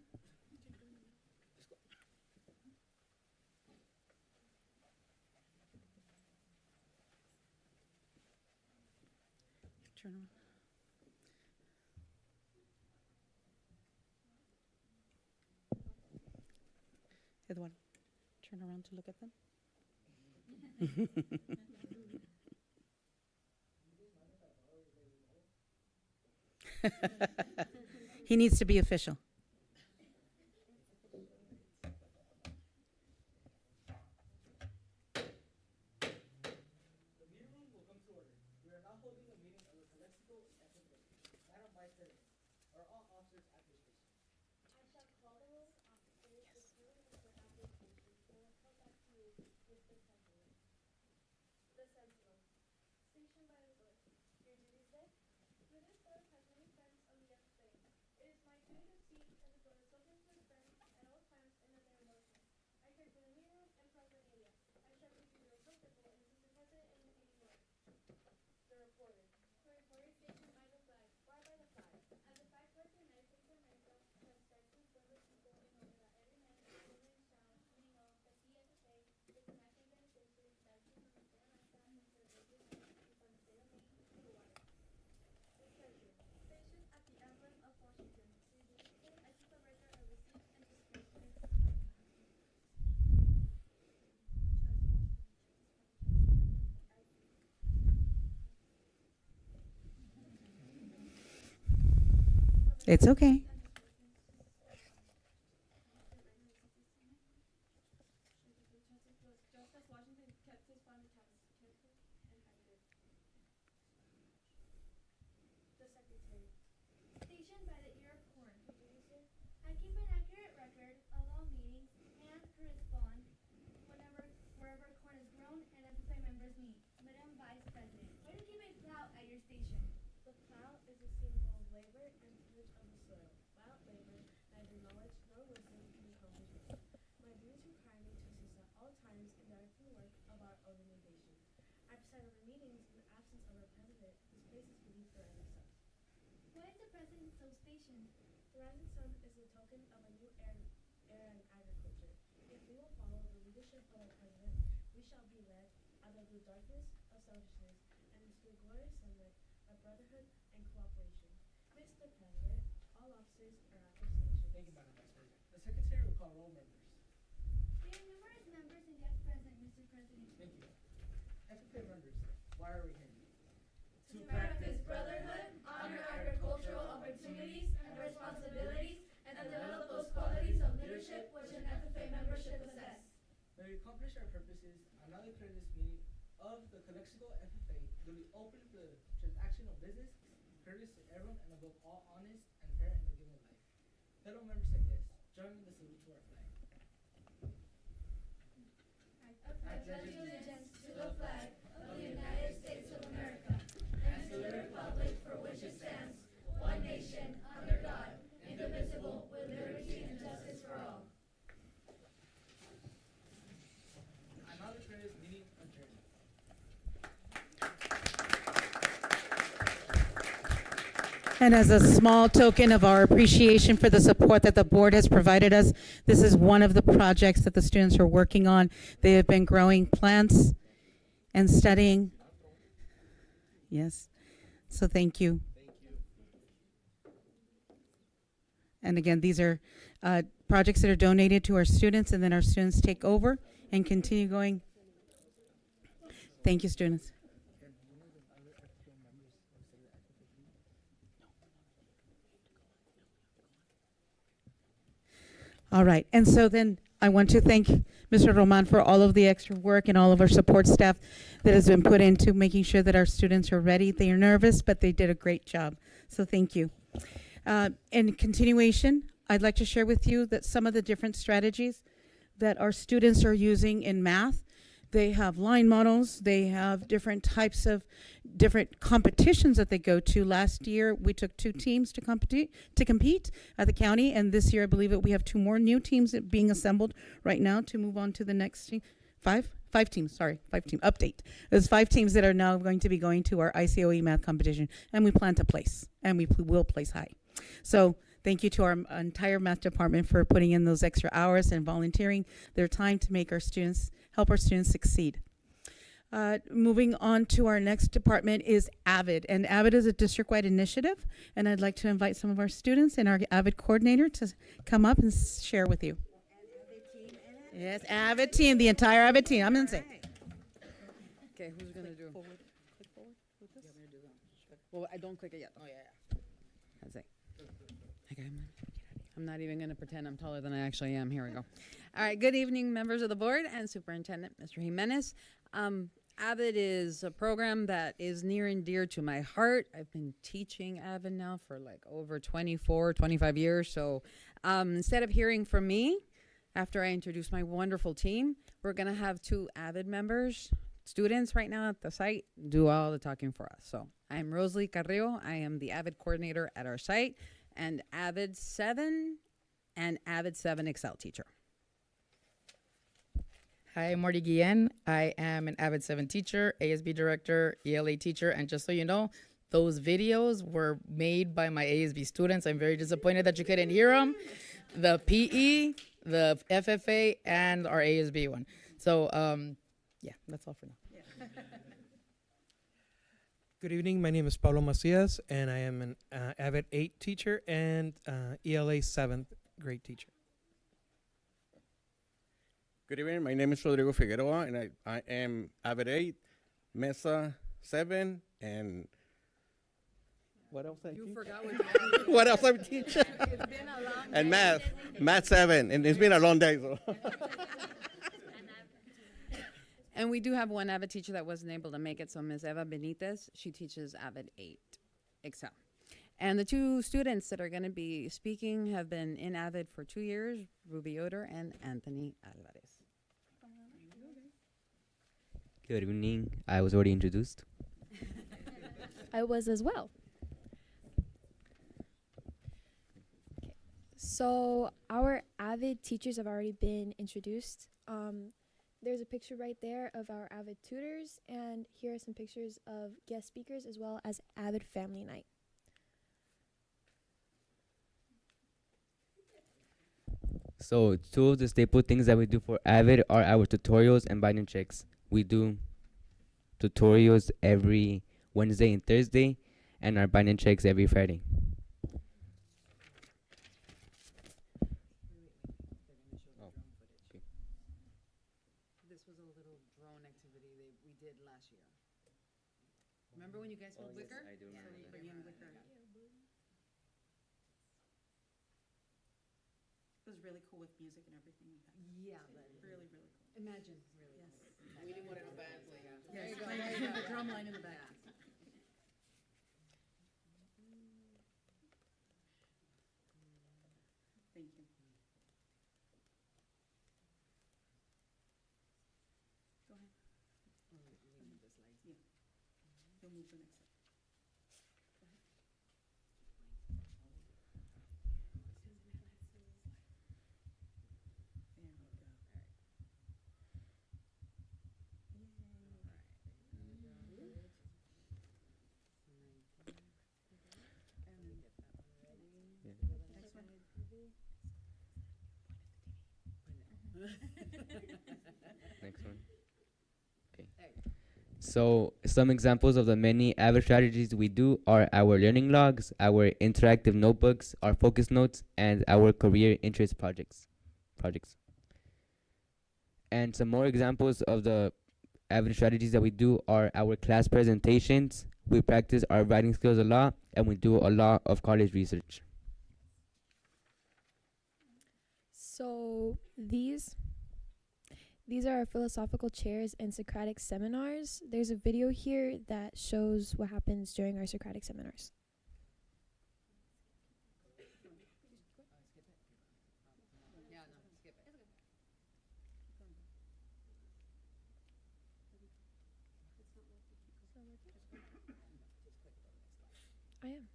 Turn around. Eduardo, turn around to look at them. He needs to be official. It's okay. Thank you, Madam Vice President. The Secretary will call roll members. FFA members, why are we here? To practice brotherhood, honor agricultural opportunities and responsibilities, and develop those qualities of leadership which an FFA member should possess. May we accomplish our purposes, I now declare this meeting of the Calexico FFA duly open to the transaction of business, courteous to everyone, and above all honest and fair in the game of life. Fellow members and guests, join me in the salute to our flag. I pledge allegiance to the flag of the United States of America and to the republic for which it stands, one nation, under God, indivisible, with liberty and justice for all. I now declare this meeting adjourned. And as a small token of our appreciation for the support that the board has provided us, this is one of the projects that the students are working on. They have been growing plants and studying. Yes. So thank you. And again, these are projects that are donated to our students, and then our students take over and continue going. Thank you, students. All right, and so then I want to thank Mr. Roman for all of the extra work and all of our support staff that has been put into making sure that our students are ready. They are nervous, but they did a great job. So thank you. In continuation, I'd like to share with you that some of the different strategies that our students are using in math. They have line models. They have different types of different competitions that they go to. Last year, we took 2 teams to compete at the county, and this year, I believe that we have 2 more new teams that being assembled right now to move on to the next team. 5 teams, sorry, 5 team update. There's 5 teams that are now going to be going to our ICOE math competition, and we plan to place, and we will place high. So thank you to our entire math department for putting in those extra hours and volunteering their time to make our students, help our students succeed. Moving on to our next department is AVID, and AVID is a district-wide initiative, and I'd like to invite some of our students and our AVID coordinator to come up and share with you. Yes, AVID team, the entire AVID team. I'm gonna say. Okay, who's gonna do? Click forward with this. Well, I don't click it yet. Oh yeah. That's it. Okay, I'm not even gonna pretend I'm taller than I actually am. Here we go. All right, good evening, members of the board and Superintendent Mr. Jimenez. AVID is a program that is near and dear to my heart. I've been teaching AVID now for like over 25 years. So instead of hearing from me, after I introduce my wonderful team, we're gonna have 2 AVID members, students right now at the site, do all the talking for us. So I'm Rosalie Carrillo. I am the AVID coordinator at our site and AVID 7 and AVID 7 Excel teacher. Hi, I'm Marty Guillen. I am an AVID 7 teacher, ASB director, ELA teacher, and just so you know, those videos were made by my ASB students. I'm very disappointed that you couldn't hear them. The PE, the FFA, and our ASB one. So, yeah, that's all for now. Good evening. My name is Pablo Macias, and I am an AVID 8 teacher and ELA 7th grade teacher. Good evening. My name is Rodrigo Figueroa, and I am AVID 8, Mesa 7, and what else I teach? Forgot what what else I teach? It's been a long And day. math 7, and it's been a long day. So. And we do have one AVID teacher that wasn't able to make it, so Ms. Eva Benitez, she teaches AVID 8 Excel. And the 2 students that are going to be speaking have been in AVID for 2 years, Ruby Yoder and Anthony Alvarez. Good evening. I was already introduced. I was as well. So our AVID teachers have already been introduced. There's a picture right there of our AVID tutors, and here are some pictures of guest speakers as well as AVID Family Night. So 2 of the staple things that we do for AVID are our tutorials and binding checks. We do tutorials every Wednesday and Thursday, and our binding checks every Friday. Remember when you guys filled wicker? I do remember that. Bring in wicker. It was really cool with music and everything. Yeah, Really, really cool. imagine, really. Yes. Willie Moreno band playing. There Yes, you go. playing There you go. the drum line in the back. Thank you. Go ahead. Yeah. You'll move the next slide. There we go. Next one. Next one. Okay. So some examples of the many AVID strategies we do are our learning logs, our interactive notebooks, our focus notes, and our career interest projects. And some more examples of the AVID strategies that we do are our class presentations. We practice our writing skills a lot, and we do a lot of college research. So these are our philosophical chairs and Socratic seminars. There's a video here that shows what happens during our Socratic seminars. Yeah, no, skip it. I am.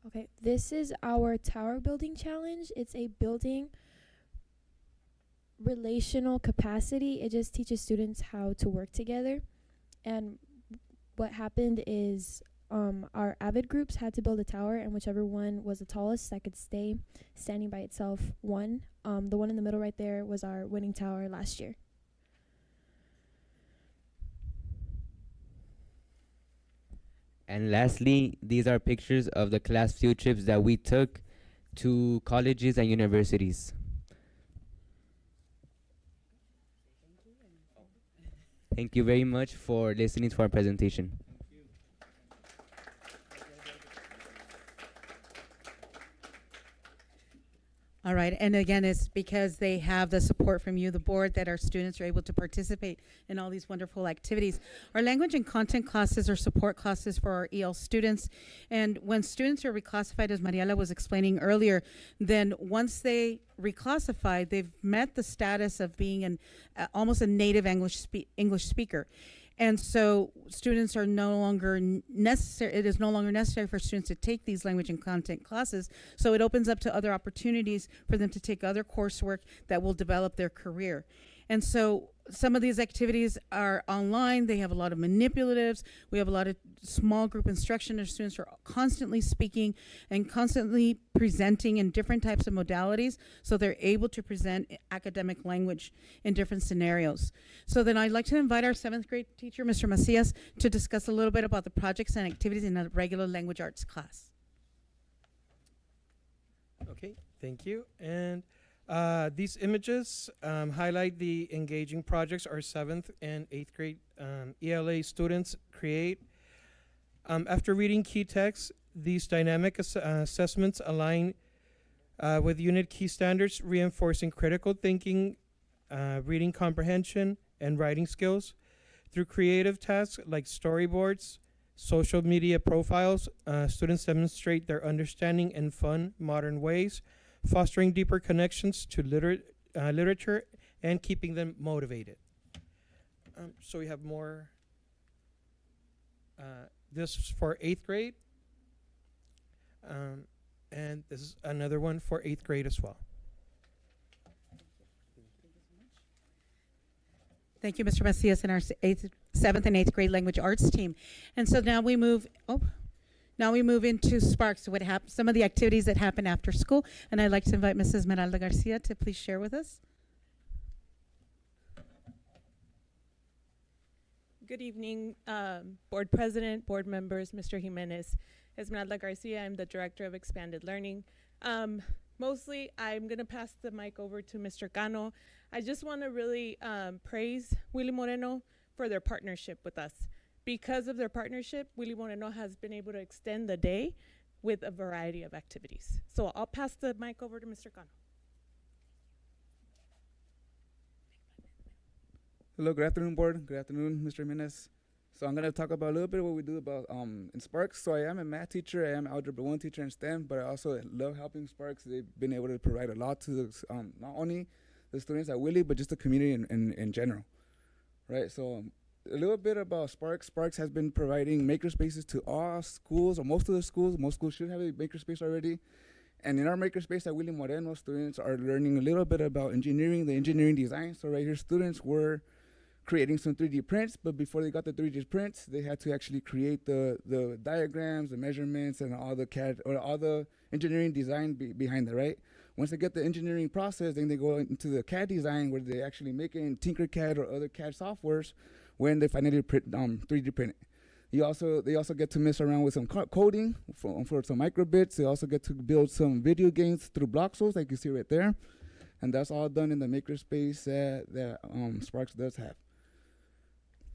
Okay, this is our tower building challenge. It's a building relational capacity. It just teaches students how to work together. And what happened is our AVID groups had to build a tower, and whichever one was the tallest that could stay standing by itself won. The one in the middle right there was our winning tower last year. And lastly, these are pictures of the class field trips that we took to colleges and universities. Thank you very much for listening to our presentation. All right, and again, it's because they have the support from you, the board, that our students are able to participate in all these wonderful activities. Our language and content classes are support classes for our EL students. And when students are reclassified, as Mariela was explaining earlier, then once they reclassify, they've met the status of being almost a native English speaker. And so students are no longer necessary, it is no longer necessary for students to take these language and content classes. So it opens up to other opportunities for them to take other coursework that will develop their career. And so some of these activities are online. They have a lot of manipulatives. We have a lot of small group instruction. Our students are constantly speaking and constantly presenting in different types of modalities, so they're able to present academic language in different scenarios. So then I'd like to invite our 7th grade teacher, Mr. Macias, to discuss a little bit about the projects and activities in a regular language arts class. Okay, thank you. And these images highlight the engaging projects our 7th and 8th grade ELA students create. After reading key texts, these dynamic assessments align with unit key standards, reinforcing critical thinking, reading comprehension, and writing skills. Through creative tasks like storyboards, social media profiles, students demonstrate their understanding in fun, modern ways, fostering deeper connections to literature and keeping them motivated. So we have more. This is for 8th grade. And this is another one for 8th grade as well. Thank you, Mr. Macias, and our 7th and 8th grade language arts team. And so now we move, into Sparks, some of the activities that happen after school. And I'd like to invite Mrs. Meralda Garcia to please share with us. Good evening, board president, board members, Mr. Jimenez. Esmeralda Garcia, I'm the director of expanded learning. Mostly, I'm gonna pass the mic over to Mr. Cano. I just wanna really praise Willie Moreno for their partnership with us. Because of their partnership, Willy Moreno has been able to extend the day with a variety of activities. So I'll pass the mic over to Mr. Cano. Hello, good afternoon, board. Good afternoon, Mr. Jimenez. So I'm gonna talk about a little bit what we do about in Sparks. So I am a math teacher, I am an algebra 1 teacher in STEM, but I also love helping Sparks. They've been able to provide a lot to the, not only the students at Willy, but just the community in general, right? So a little bit about Sparks. Sparks has been providing makerspaces to all schools, or most of the schools. Most schools should have a makerspace already. And in our makerspace at Willy Moreno, students are learning a little bit about engineering, the engineering design. So right here, students were creating some 3D prints, but before they got the 3D prints, they had to actually create the diagrams, the measurements, and all the CAD, or all the engineering design behind it, right? Once they get the engineering process, then they go into the CAD design, where they actually make it in Tinkercad or other CAD softwares when they finally 3D print it. They also get to mess around with some coding for some microbits. They also get to build some video games through Bloxels, like you see right there. And that's all done in the makerspace that Sparks does have.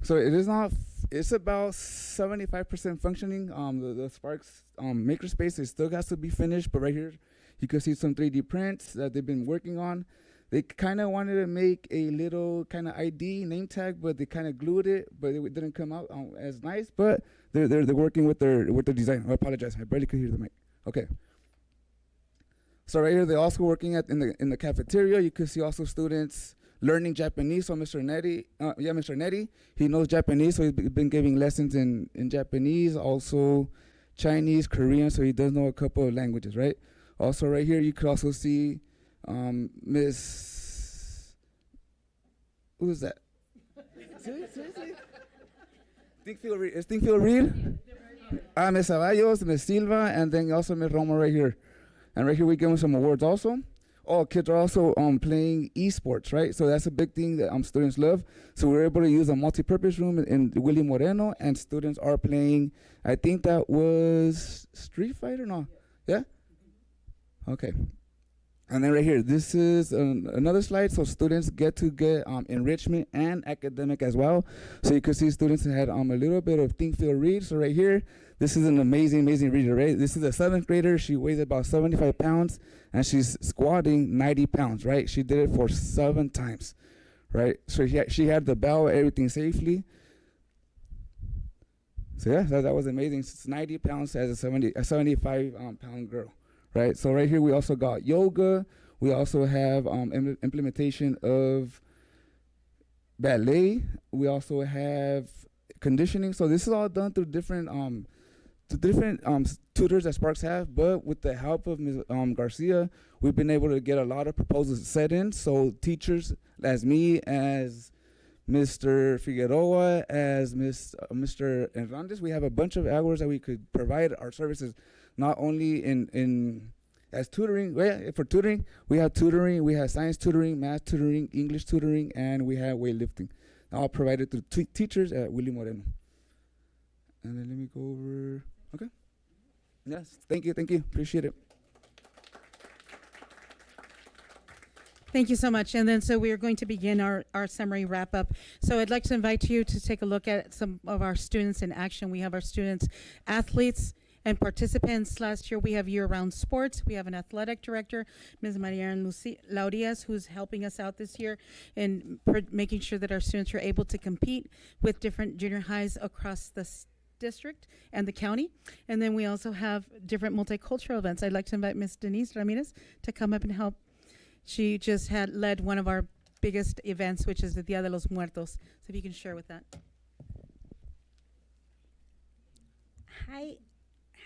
So it is not, it's about 75% functioning. The Sparks makerspace, it still has to be finished, but right here, you can see some 3D prints that they've been working on. They kind of wanted to make a little kind of ID name tag, but they kind of glued it, but it didn't come out as nice, but they're working with their design. I apologize, I barely could hear the mic. Okay. So right here, they're also working in the cafeteria. You can see also students learning Japanese. So Mr. Neri, he knows Japanese, so he's been giving lessons in Japanese, also Chinese, Korean, so he does know a couple of languages, right? Also right here, you could also see Miss, who is that? Seriously? Thinkfield Reed? Miss Ceballos, Miss Silva, and then also Miss Roma right here. And right here we give them some awards also. Oh, kids are also playing esports, right? So that's a big thing that students love. So we're able to use a multi-purpose room in Willy Moreno, and students are playing, I think that was Street Fighter, no? Yeah? Okay. And then right here, this is another slide. So students get enrichment and academic as well. So you can see students had a little bit of Thinkfield Read. So right here, this is an amazing reader, right? This is a 7th grader. She weighs about 75 pounds, and she's squatting 90 pounds, right? She did it for 7 times, right? So she had the bell, everything safely. So yeah, that was amazing. It's 90 pounds as a 75 pound girl. Right, so right here we also got yoga. We also have implementation of ballet. We also have conditioning. So this is all done through different tutors that Sparks have. But with the help of Ms. Garcia, we've been able to get a lot of proposals set in. So teachers, as me, as Mr. Figueroa, as Mr. Hernandez, we have a bunch of hours that we could provide our services. Not only as tutoring, for tutoring, we have science tutoring, math tutoring, English tutoring, and we have weightlifting. All provided through teachers at Willy Moreno. And then let me go over, okay? Yes, thank you, appreciate it. Thank you so much. And then so we are going to begin our summary wrap up. So I'd like to invite you to take a look at some of our students in action. We have our students, athletes, and participants. Last year we have year-round sports. We have an athletic director, Ms. Mariana Laurias, who's helping us out this year in making sure that our students are able to compete with different junior highs across the district and the county. And then we also have different multicultural events. I'd like to invite Ms. Denise Ramirez to come up and help. She just led one of our biggest events, which is the Dia de los Muertos. So if you can share with that.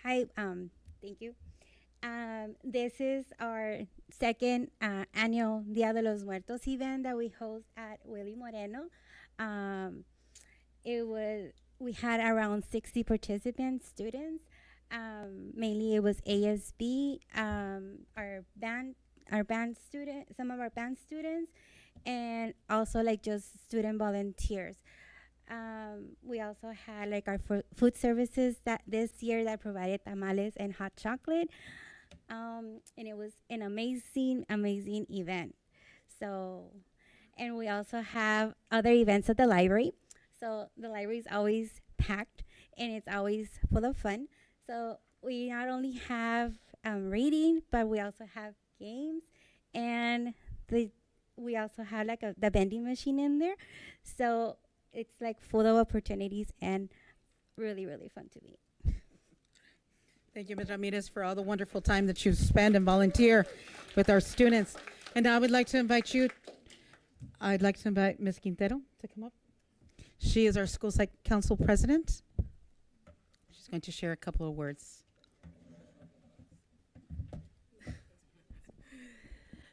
Hi, thank you. This is our second annual Dia de los Muertos event that we host at Willy Moreno. We had around 60 participants, students. Mainly it was ASB, our band student, some of our band students, and also like just student volunteers. We also had like our food services that this year that provided tamales and hot chocolate. And it was an amazing event. And we also have other events at the library. So the library is always packed and it's always full of fun. So we not only have reading, but we also have games, and we also have like the vending machine in there. So it's like full of opportunities and really, really fun to meet. Thank you, Ms. Ramirez, for all the wonderful time that you've spent and volunteer with our students. And now I'd like to invite Ms. Quintero to come up. She is our school site council president. She's going to share a couple of words.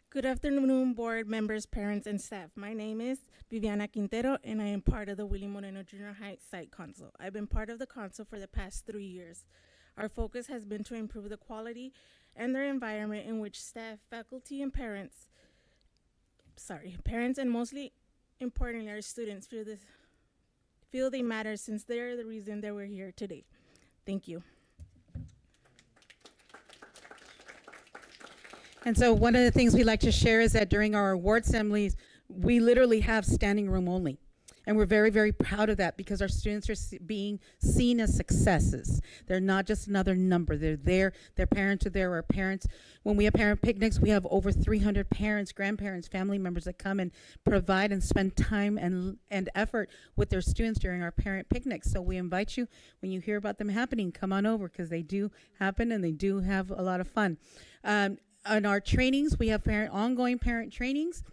Good afternoon, board members, parents, and staff. My name is Viviana Quintero, and I am part of the Willie Moreno Junior High Site Council. I've been part of the council for the past 3 years. Our focus has been to improve the quality and the environment in which staff, faculty, and parents, and mostly importantly our students feel they matter, since they're the reason that we're here today. Thank you. And so one of the things we like to share is that during our award assemblies, we literally have standing room only. And we're very, very proud of that, because our students are being seen as successes. They're not just another number. They're there. Their parents are there. Our parents, when we have parent picnics, we have over 300 parents, grandparents, family members that come and provide and spend time and effort with their students during our parent picnics. So we invite you, when you hear about them happening, come on over, because they do happen and they do have a lot of fun. On our trainings, we have ongoing parent trainings,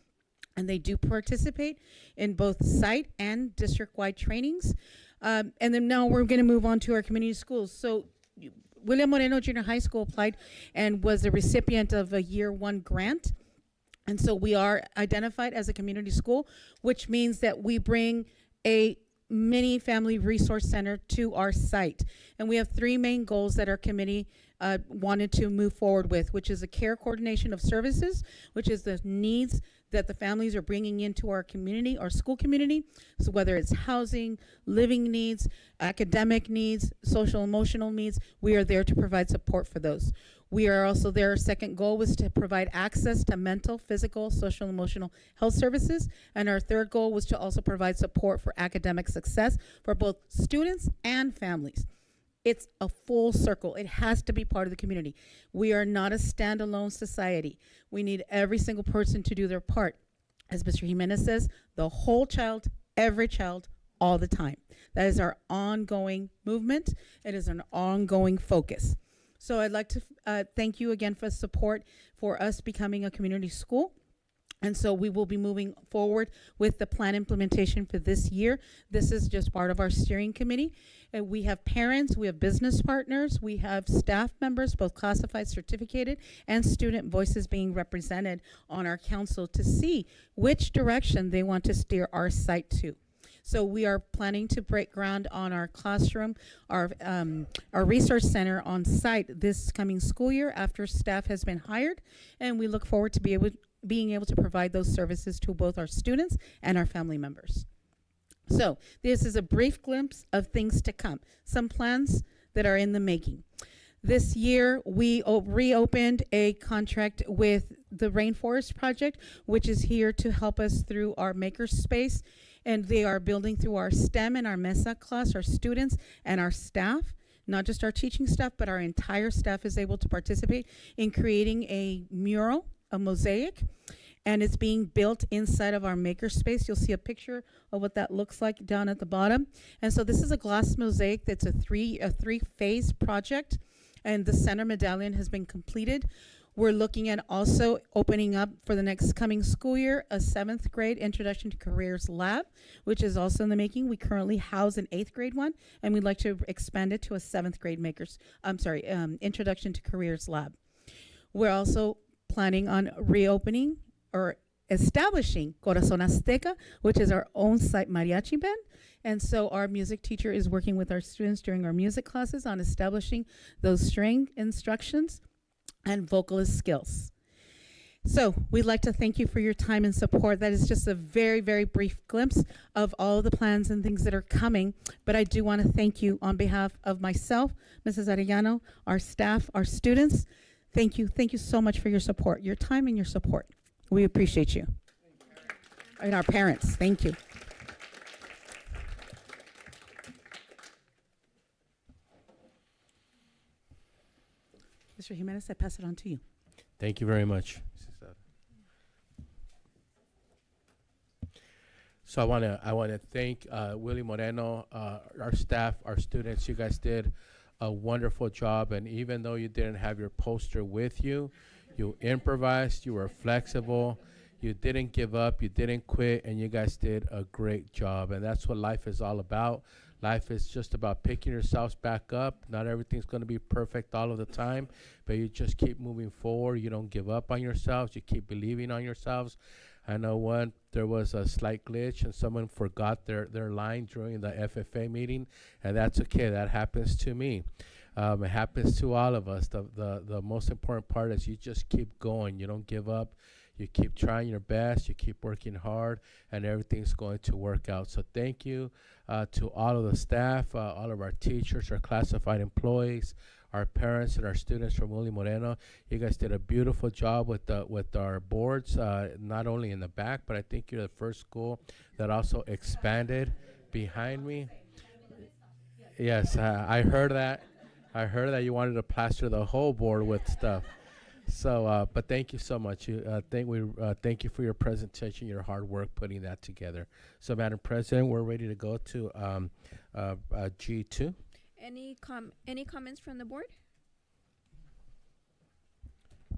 and they do participate in both site and district-wide trainings. And then now we're going to move on to our community schools. So William Moreno Junior High School applied and was the recipient of a Year 1 grant. And so we are identified as a community school, which means that we bring a mini family resource center to our site. And we have 3 main goals that our committee wanted to move forward with, which is a care coordination of services, which is the needs that the families are bringing into our community, our school community. So whether it's housing, living needs, academic needs, social emotional needs, we are there to provide support for those. We are also there, our second goal was to provide access to mental, physical, social, emotional health services. And our third goal was to also provide support for academic success for both students and families. It's a full circle. It has to be part of the community. We are not a standalone society. We need every single person to do their part. As Mr. Jimenez says, the whole child, every child, all the time. That is our ongoing movement. It is an ongoing focus. So I'd like to thank you again for support for us becoming a community school. And so we will be moving forward with the plan implementation for this year. This is just part of our steering committee. And we have parents, we have business partners, we have staff members, both classified, certificated, and student voices being represented on our council to see which direction they want to steer our site to. So we are planning to break ground on our classroom, our resource center on site this coming school year after staff has been hired. And we look forward to being able to provide those services to both our students and our family members. So this is a brief glimpse of things to come, some plans that are in the making. This year, we reopened a contract with the Rainforest Project, which is here to help us through our makerspace. And they are building through our STEM and our MESA class, our students and our staff. Not just our teaching staff, but our entire staff is able to participate in creating a mural, a mosaic, and it's being built inside of our makerspace. You'll see a picture of what that looks like down at the bottom. And so this is a glass mosaic that's a three-phase project, and the center medallion has been completed. We're looking at also opening up for the next coming school year a 7th grade Introduction to Careers Lab, which is also in the making. We currently house an 8th grade one, and we'd like to expand it to a 7th grade Introduction to Careers Lab. We're also planning on reopening or establishing Corazon Azteca, which is our own site mariachi band. And so our music teacher is working with our students during our music classes on establishing those string instructions and vocalist skills. So we'd like to thank you for your time and support. That is just a very, very brief glimpse of all of the plans and things that are coming. But I do want to thank you on behalf of myself, Mrs. Arellano, our staff, our students. Thank you. Thank you so much for your support, your time and your support. We appreciate you. And our parents, thank you. Mr. Jimenez, I pass it on to you. Thank you very much. So I wanna thank Willie Moreno, our staff, our students. You guys did a wonderful job, and even though you didn't have your poster with you, you improvised, you were flexible, you didn't give up, you didn't quit, and you guys did a great job. And that's what life is all about. Life is just about picking yourselves back up. Not everything's going to be perfect all of the time, but you just keep moving forward. You don't give up on yourselves. You keep believing on yourselves. I know there was a slight glitch and someone forgot their line during the FFA meeting, and that's okay. That happens to me. It happens to all of us. The most important part is you just keep going. You don't give up. You keep trying your best. You keep working hard, and everything's going to work out. So thank you to all of the staff, all of our teachers, our classified employees, our parents, and our students from Willie Moreno. You guys did a beautiful job with our boards, not only in the back, but I think you're the first school that also expanded behind me. Yes, I heard that. I heard that you wanted to plaster the whole board with stuff. So, but thank you so much. Thank you for your presentation, your hard work putting that together. So, Madam President, we're ready to go to G2. Any comments from the board?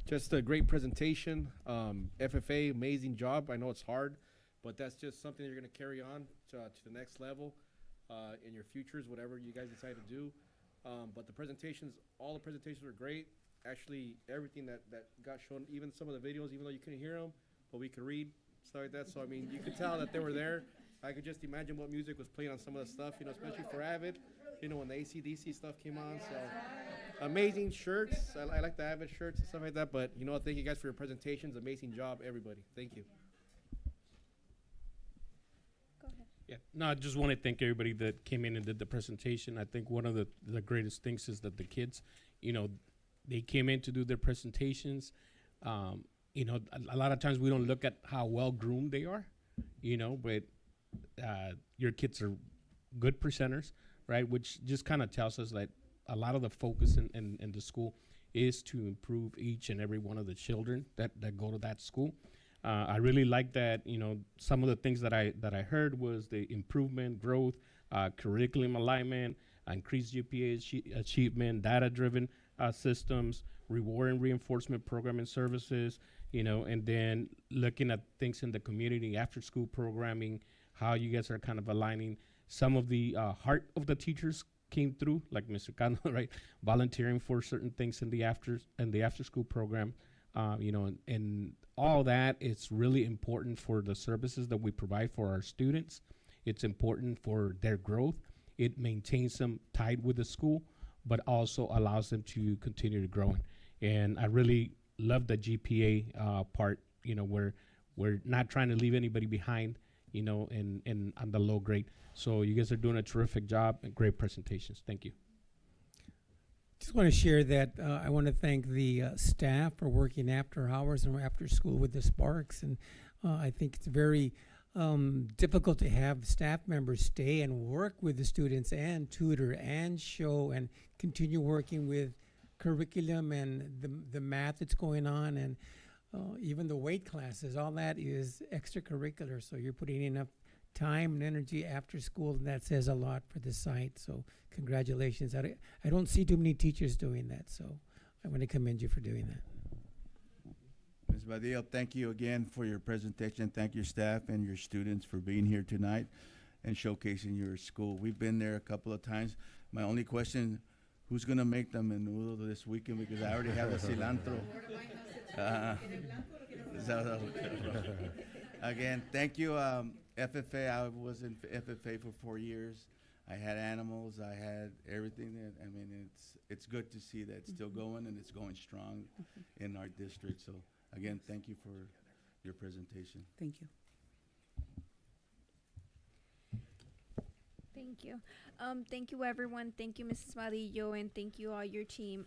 Just a great presentation. FFA, amazing job. I know it's hard, but that's just something you're going to carry on to the next level in your futures, whatever you guys decide to do. But all the presentations were great. Actually, everything that got shown, even some of the videos, even though you couldn't hear them, but we could read, stuff like that. So, I mean, you could tell that they were there. I could just imagine what music was playing on some of the stuff, especially for AVID, when the AC/DC stuff came on. So, amazing shirts. I like the AVID shirts and stuff like that. But, thank you guys for your presentations. Amazing job, everybody. Thank you. Yeah, no, I just want to thank everybody that came in and did the presentation. I think one of the greatest things is that the kids, they came in to do their presentations. A lot of times we don't look at how well groomed they are, but your kids are good presenters, right? Which just kind of tells us that a lot of the focus in the school is to improve each and every one of the children that go to that school. I really like that, some of the things that I heard was the improvement, growth, curriculum alignment, increased GPA achievement, data-driven systems, reward and reinforcement program and services, and then looking at things in the community, after-school programming, how you guys are kind of aligning. Some of the heart of the teachers came through, like Mr. Cano, right? Volunteering for certain things in the after-school program, and all that is really important for the services that we provide for our students. It's important for their growth. It maintains them tied with the school, but also allows them to continue to grow. And I really love the GPA part, where we're not trying to leave anybody behind, and on the low grade. So you guys are doing a terrific job and great presentations. Thank you. Just want to share that I want to thank the staff for working after hours and after school with the Sparks. And I think it's very difficult to have staff members stay and work with the students and tutor and show and continue working with curriculum and the math that's going on, and even the weight classes. All that is extracurricular, so you're putting enough time and energy after school, and that says a lot for the site. So congratulations. I don't see too many teachers doing that, so I want to commend you for doing that. Ms. Badillo, thank you again for your presentation. Thank your staff and your students for being here tonight and showcasing your school. We've been there a couple of times. My only question, who's going to make the menudo this weekend? Because I already have the cilantro. Again, thank you, FFA. I was in FFA for 4 years. I had animals. I had everything. It's good to see that it's still going and it's going strong in our district. So, again, thank you for your presentation. Thank you. Thank you. Thank you, everyone. Thank you, Mrs. Vadillo, and thank you all your team.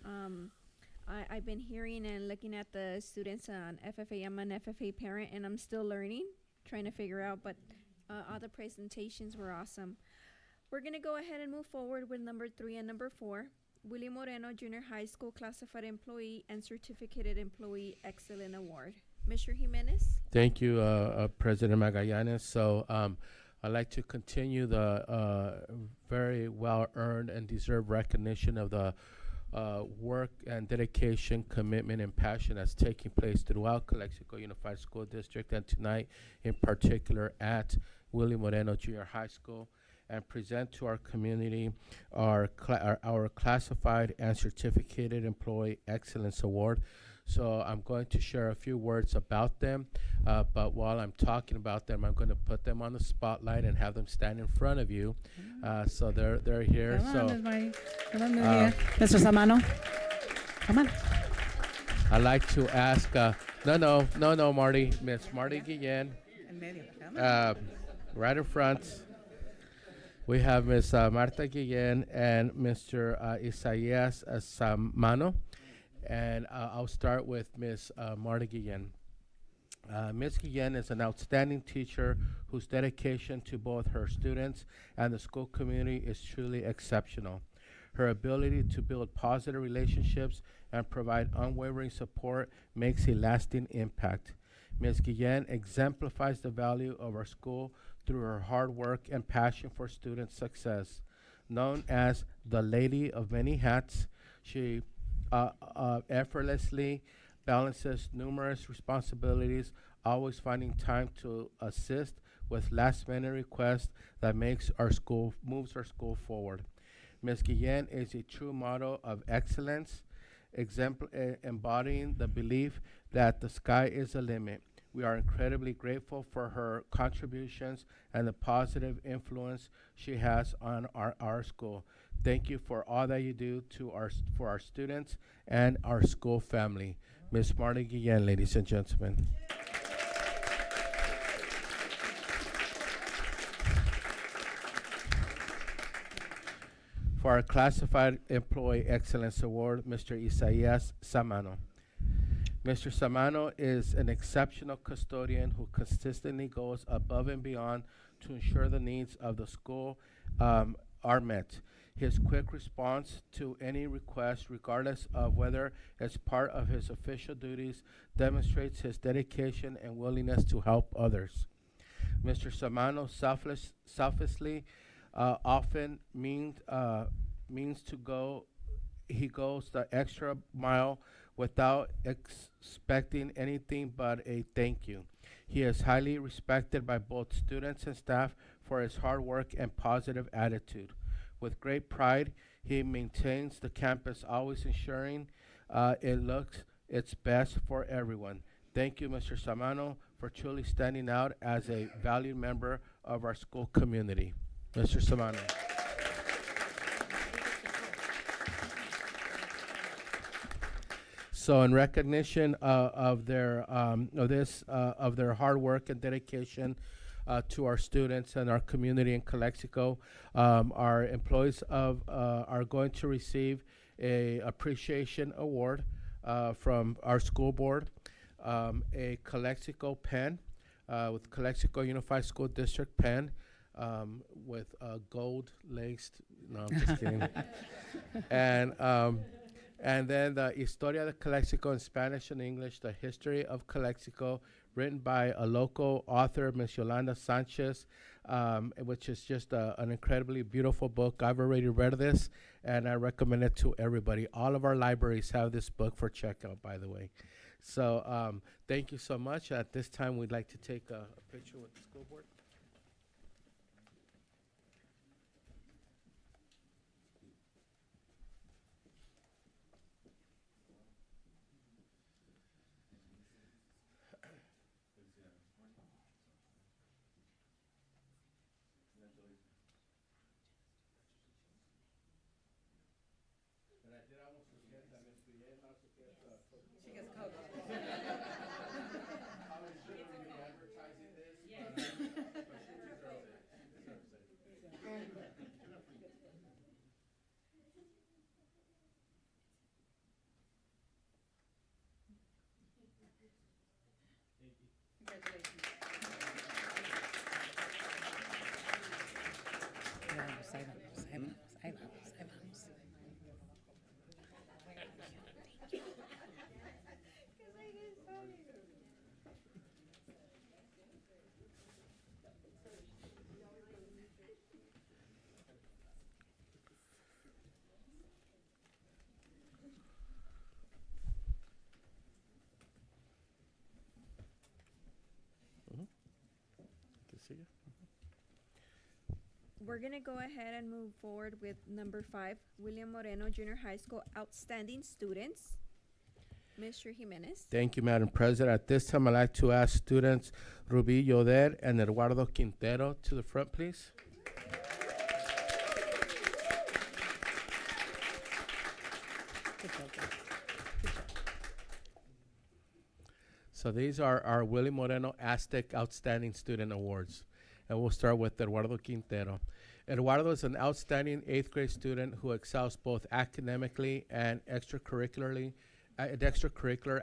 I've been hearing and looking at the students on FFA. I'm an FFA parent, and I'm still learning, trying to figure out, but all the presentations were awesome. We're going to go ahead and move forward with number 3 and number 4. Willie Moreno Junior High School Classified Employee and Certificated Employee Excellent Award. Mr. Jimenez? Thank you, President Magallanes. So I'd like to continue the very well-earned and deserved recognition of the work and dedication, commitment, and passion that's taking place throughout Calexico Unified School District, and tonight in particular at Willie Moreno Junior High School, and present to our community our Classified and Certificated Employee Excellence Award. So I'm going to share a few words about them, but while I'm talking about them, I'm going to put them on the spotlight and have them stand in front of you. So they're here. Come so on, Ms. Marty. Come on, Mr. Samano. Come on. I'd like to ask, no, Marty, Miss Marty Guillen, right in front. We have Miss Marta Guillen and Mr. Isaias Samano. And I'll start with Miss Marta Guillen. Ms. Guillen is an outstanding teacher whose dedication to both her students and the school community is truly exceptional. Her ability to build positive relationships and provide unwavering support makes a lasting impact. Ms. Guillen exemplifies the value of our school through her hard work and passion for student success. Known as the Lady of Many Hats, she effortlessly balances numerous responsibilities, always finding time to assist with last-minute requests that moves our school forward. Ms. Guillen is a true model of excellence, embodying the belief that the sky is the limit. We are incredibly grateful for her contributions and the positive influence she has on our school. Thank you for all that you do for our students and our school family. Ms. Marty Guillen, ladies and gentlemen. For our Classified Employee Excellence Award, Mr. Isaias Samano. Mr. Samano is an exceptional custodian who consistently goes above and beyond to ensure the needs of the school are met. His quick response to any request, regardless of whether it's part of his official duties, demonstrates his dedication and willingness to help others. Mr. Samano selflessly often means to go. He goes the extra mile without expecting anything but a thank you. He is highly respected by both students and staff for his hard work and positive attitude. With great pride, he maintains the campus, always ensuring it looks its best for everyone. Thank you, Mr. Samano, for truly standing out as a valued member of our school community. Mr. Samano. So, in recognition of their hard work and dedication to our students and our community in Calexico, our employees are going to receive a appreciation award from our school board, a Calexico pen with Calexico Unified School District pen with gold laced. No, I'm just kidding. And then the Historia de Calexico in Spanish and English, the history of Calexico, written by a local author, Ms. Yolanda Sanchez, which is just an incredibly beautiful book. I've already read this, and I recommend it to everybody. All of our libraries have this book for checkout, by the way. So thank you so much. At this time, we'd like to take a picture with the school board. She gets Coke. Sigue. We're gonna go ahead and move forward with number 5, William Moreno Junior High School Outstanding Students. Mr. Jimenez. Thank you, Madam President. At this time, I'd like to ask students Ruby Yoder and Eduardo Quintero to the front, please. So these are our Willie Moreno Aztec Outstanding Student Awards. And we'll start with Eduardo Quintero. Eduardo is an outstanding 8th grade student who excels both academically and extracurricular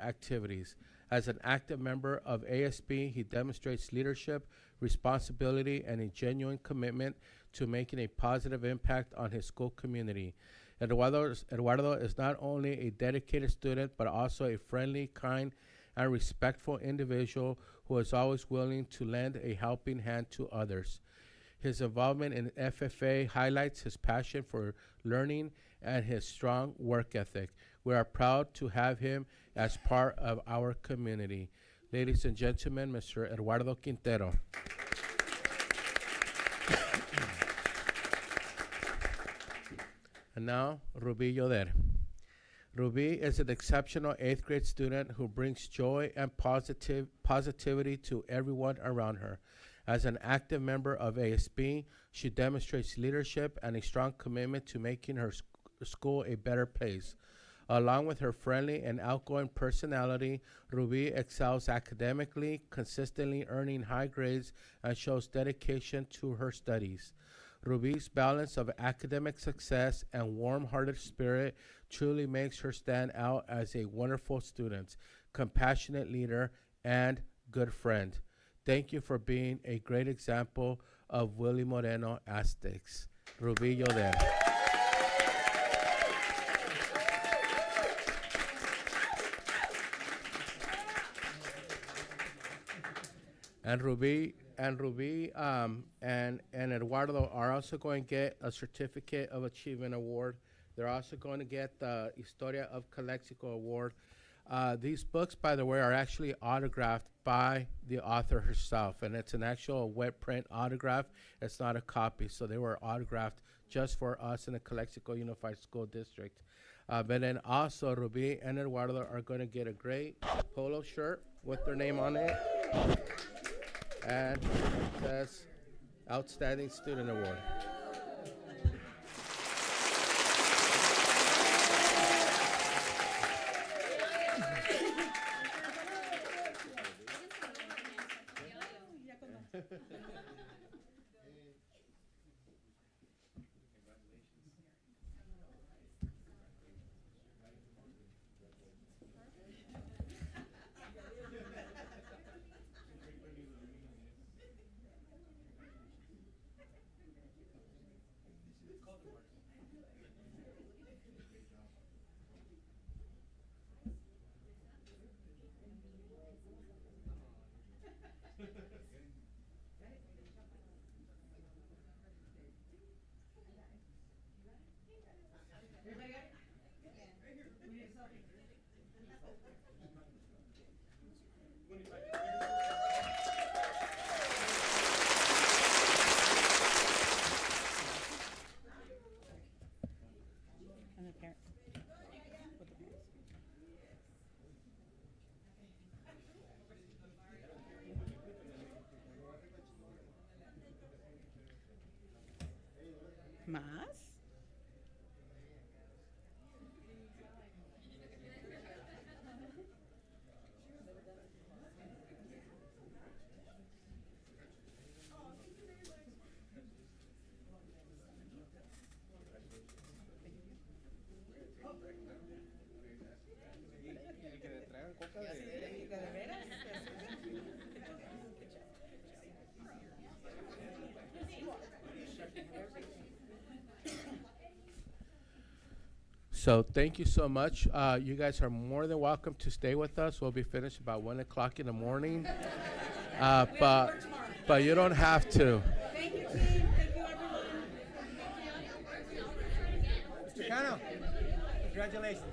activities. As an active member of ASB, he demonstrates leadership, responsibility, and a genuine commitment to making a positive impact on his school community. Eduardo is not only a dedicated student, but also a friendly, kind, and respectful individual who is always willing to lend a helping hand to others. His involvement in FFA highlights his passion for learning and his strong work ethic. We are proud to have him as part of our community. Ladies and gentlemen, Mr. Eduardo Quintero. And now, Ruby Yoder. Ruby is an exceptional 8th grade student who brings joy and positivity to everyone around her. As an active member of ASB, she demonstrates leadership and a strong commitment to making her school a better place. Along with her friendly and outgoing personality, Ruby excels academically, consistently earning high grades, and shows dedication to her studies. Ruby's balance of academic success and warm-hearted spirit truly makes her stand out as a wonderful student, compassionate leader, and good friend. Thank you for being a great example of Willie Moreno Aztecs. Ruby Yoder. And Ruby and Eduardo are also going to get a Certificate of Achievement Award. They're also going to get the Historia of Calexico Award. These books, by the way, are actually autographed by the author herself, and it's an actual wet print autograph. It's not a copy, so they were autographed just for us in the Calexico Unified School District. But then also, Ruby and Eduardo are going to get a great polo shirt with their name on it. And it says Outstanding Student Award. Más. So thank you so much. You guys are more than welcome to stay with us. We'll be finished about 1 o'clock in the morning. But you don't have to. Thank you, team. Thank you, everyone. Mr. Cano, congratulations.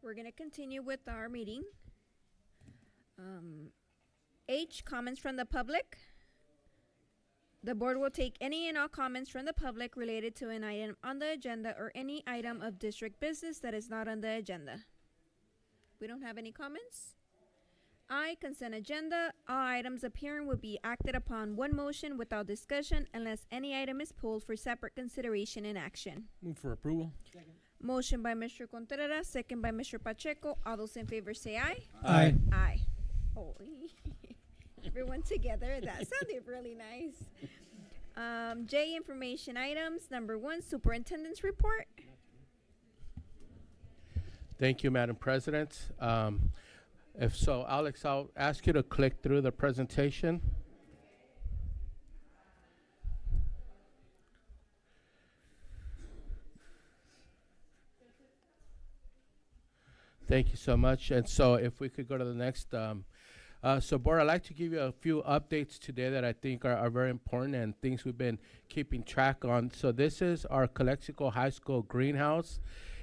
We're going to continue with our meeting. H, comments from the public. The board will take any and all comments from the public related to an item on the agenda or any item of district business that is not on the agenda. We don't have any comments. I, consent agenda. All items appearing will be acted upon one motion without discussion unless any item is pulled for separate consideration and action. Move for approval. Motion by Mr. Contreras, second by Mr. Pacheco. All those in favor say aye. Aye. Aye. Oh, everyone together. That sounded really nice. J, information items. Number 1, superintendent's report. Thank you, Madam President. If so, Alex, I'll ask you to click through the presentation. Thank you so much. And so if we could go to the next. So, Board, I'd like to give you a few updates today that I think are very important and things we've been keeping track on. So this is our Calexico High School greenhouse.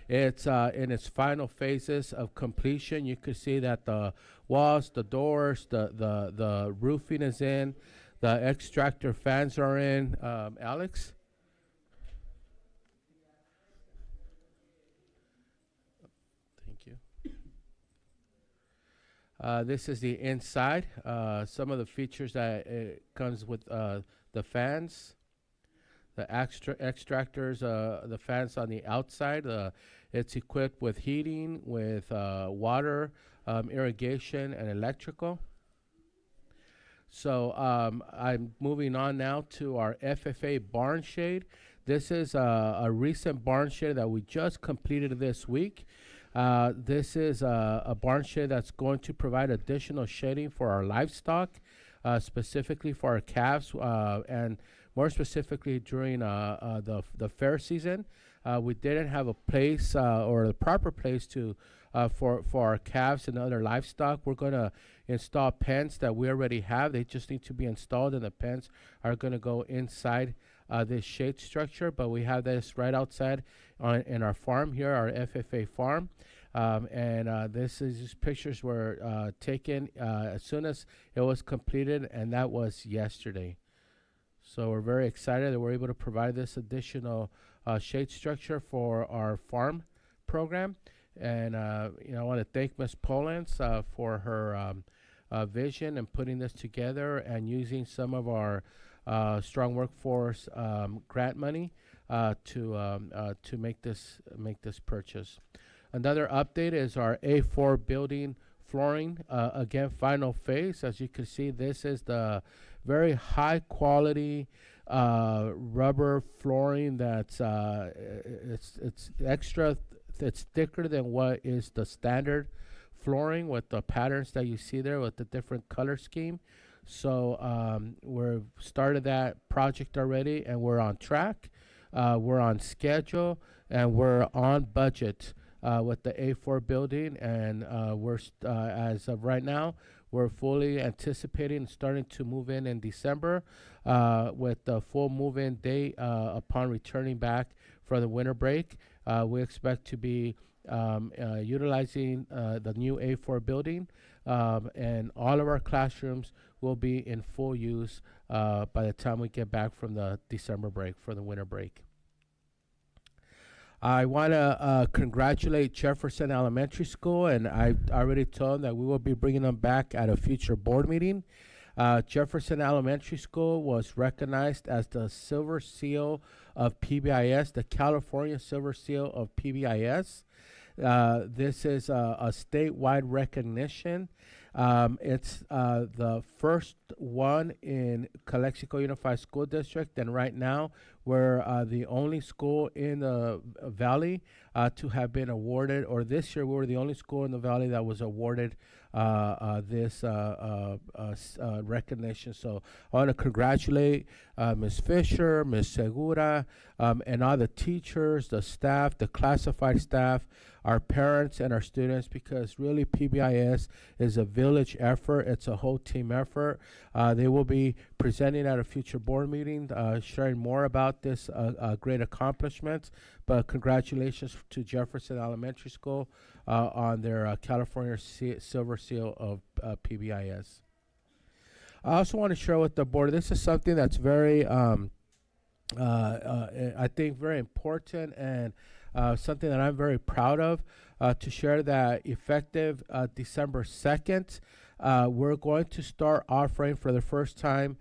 It's in its final phases of completion. You can see that the walls, the doors, the roofing is in, the extractor fans are in. Alex? Thank you. This is the inside. Some of the features that it comes with the fans, the extractors, the fans on the outside. It's equipped with heating, with water, irrigation, and electrical. So I'm moving on now to our FFA barn shade. This is a recent barn shade that we just completed this week. This is a barn shed that's going to provide additional shading for our livestock, specifically for our calves, and more specifically during the fair season. We didn't have a place or the proper place to for our calves and other livestock. We're going to install pens that we already have. They just need to be installed, and the pens are going to go inside this shade structure. But we have this right outside in our farm here, our FFA farm. These pictures were taken as soon as it was completed, and that was yesterday. So we're very excited that we're able to provide this additional shade structure for our farm program. And I want to thank Ms. Polans for her vision and putting this together and using some of our strong workforce grant money to make this purchase. Another update is our A4 building flooring. Again, final phase. As you can see, this is the very high quality rubber flooring that's it's extra. It's thicker than what is the standard flooring with the patterns that you see there with the different color scheme. So we've started that project already, and we're on track. We're on schedule, and we're on budget with the A4 building. And as of right now, we're fully anticipating starting to move in December with the full move-in date upon returning back for the winter break. We expect to be utilizing the new A4 building, and all of our classrooms will be in full use by the time we get back from the December break for the winter break. I want to congratulate Jefferson Elementary School, and I already told them that we will be bringing them back at a future board meeting. Jefferson Elementary School was recognized as the Silver Seal of PBIS, the California Silver Seal of PBIS. This is a statewide recognition. It's the first one in Calexico Unified School District, and right now we're the only school in the valley to have been awarded, or this year we were the only school in the valley that was awarded this recognition. So I want to congratulate Ms. Fisher, Ms. Segura, and all the teachers, the staff, the classified staff, our parents, and our students, because really PBIS is a village village effort. It's a whole team effort. They will be presenting at a future board meeting, sharing more about this great accomplishment. But congratulations to Jefferson Elementary School on their California Silver Seal of PBIS. I also want to share with the board, this is something that's very, I think, very important and something that I'm very proud of, to share that effective December 2nd, we're going to start offering for the first time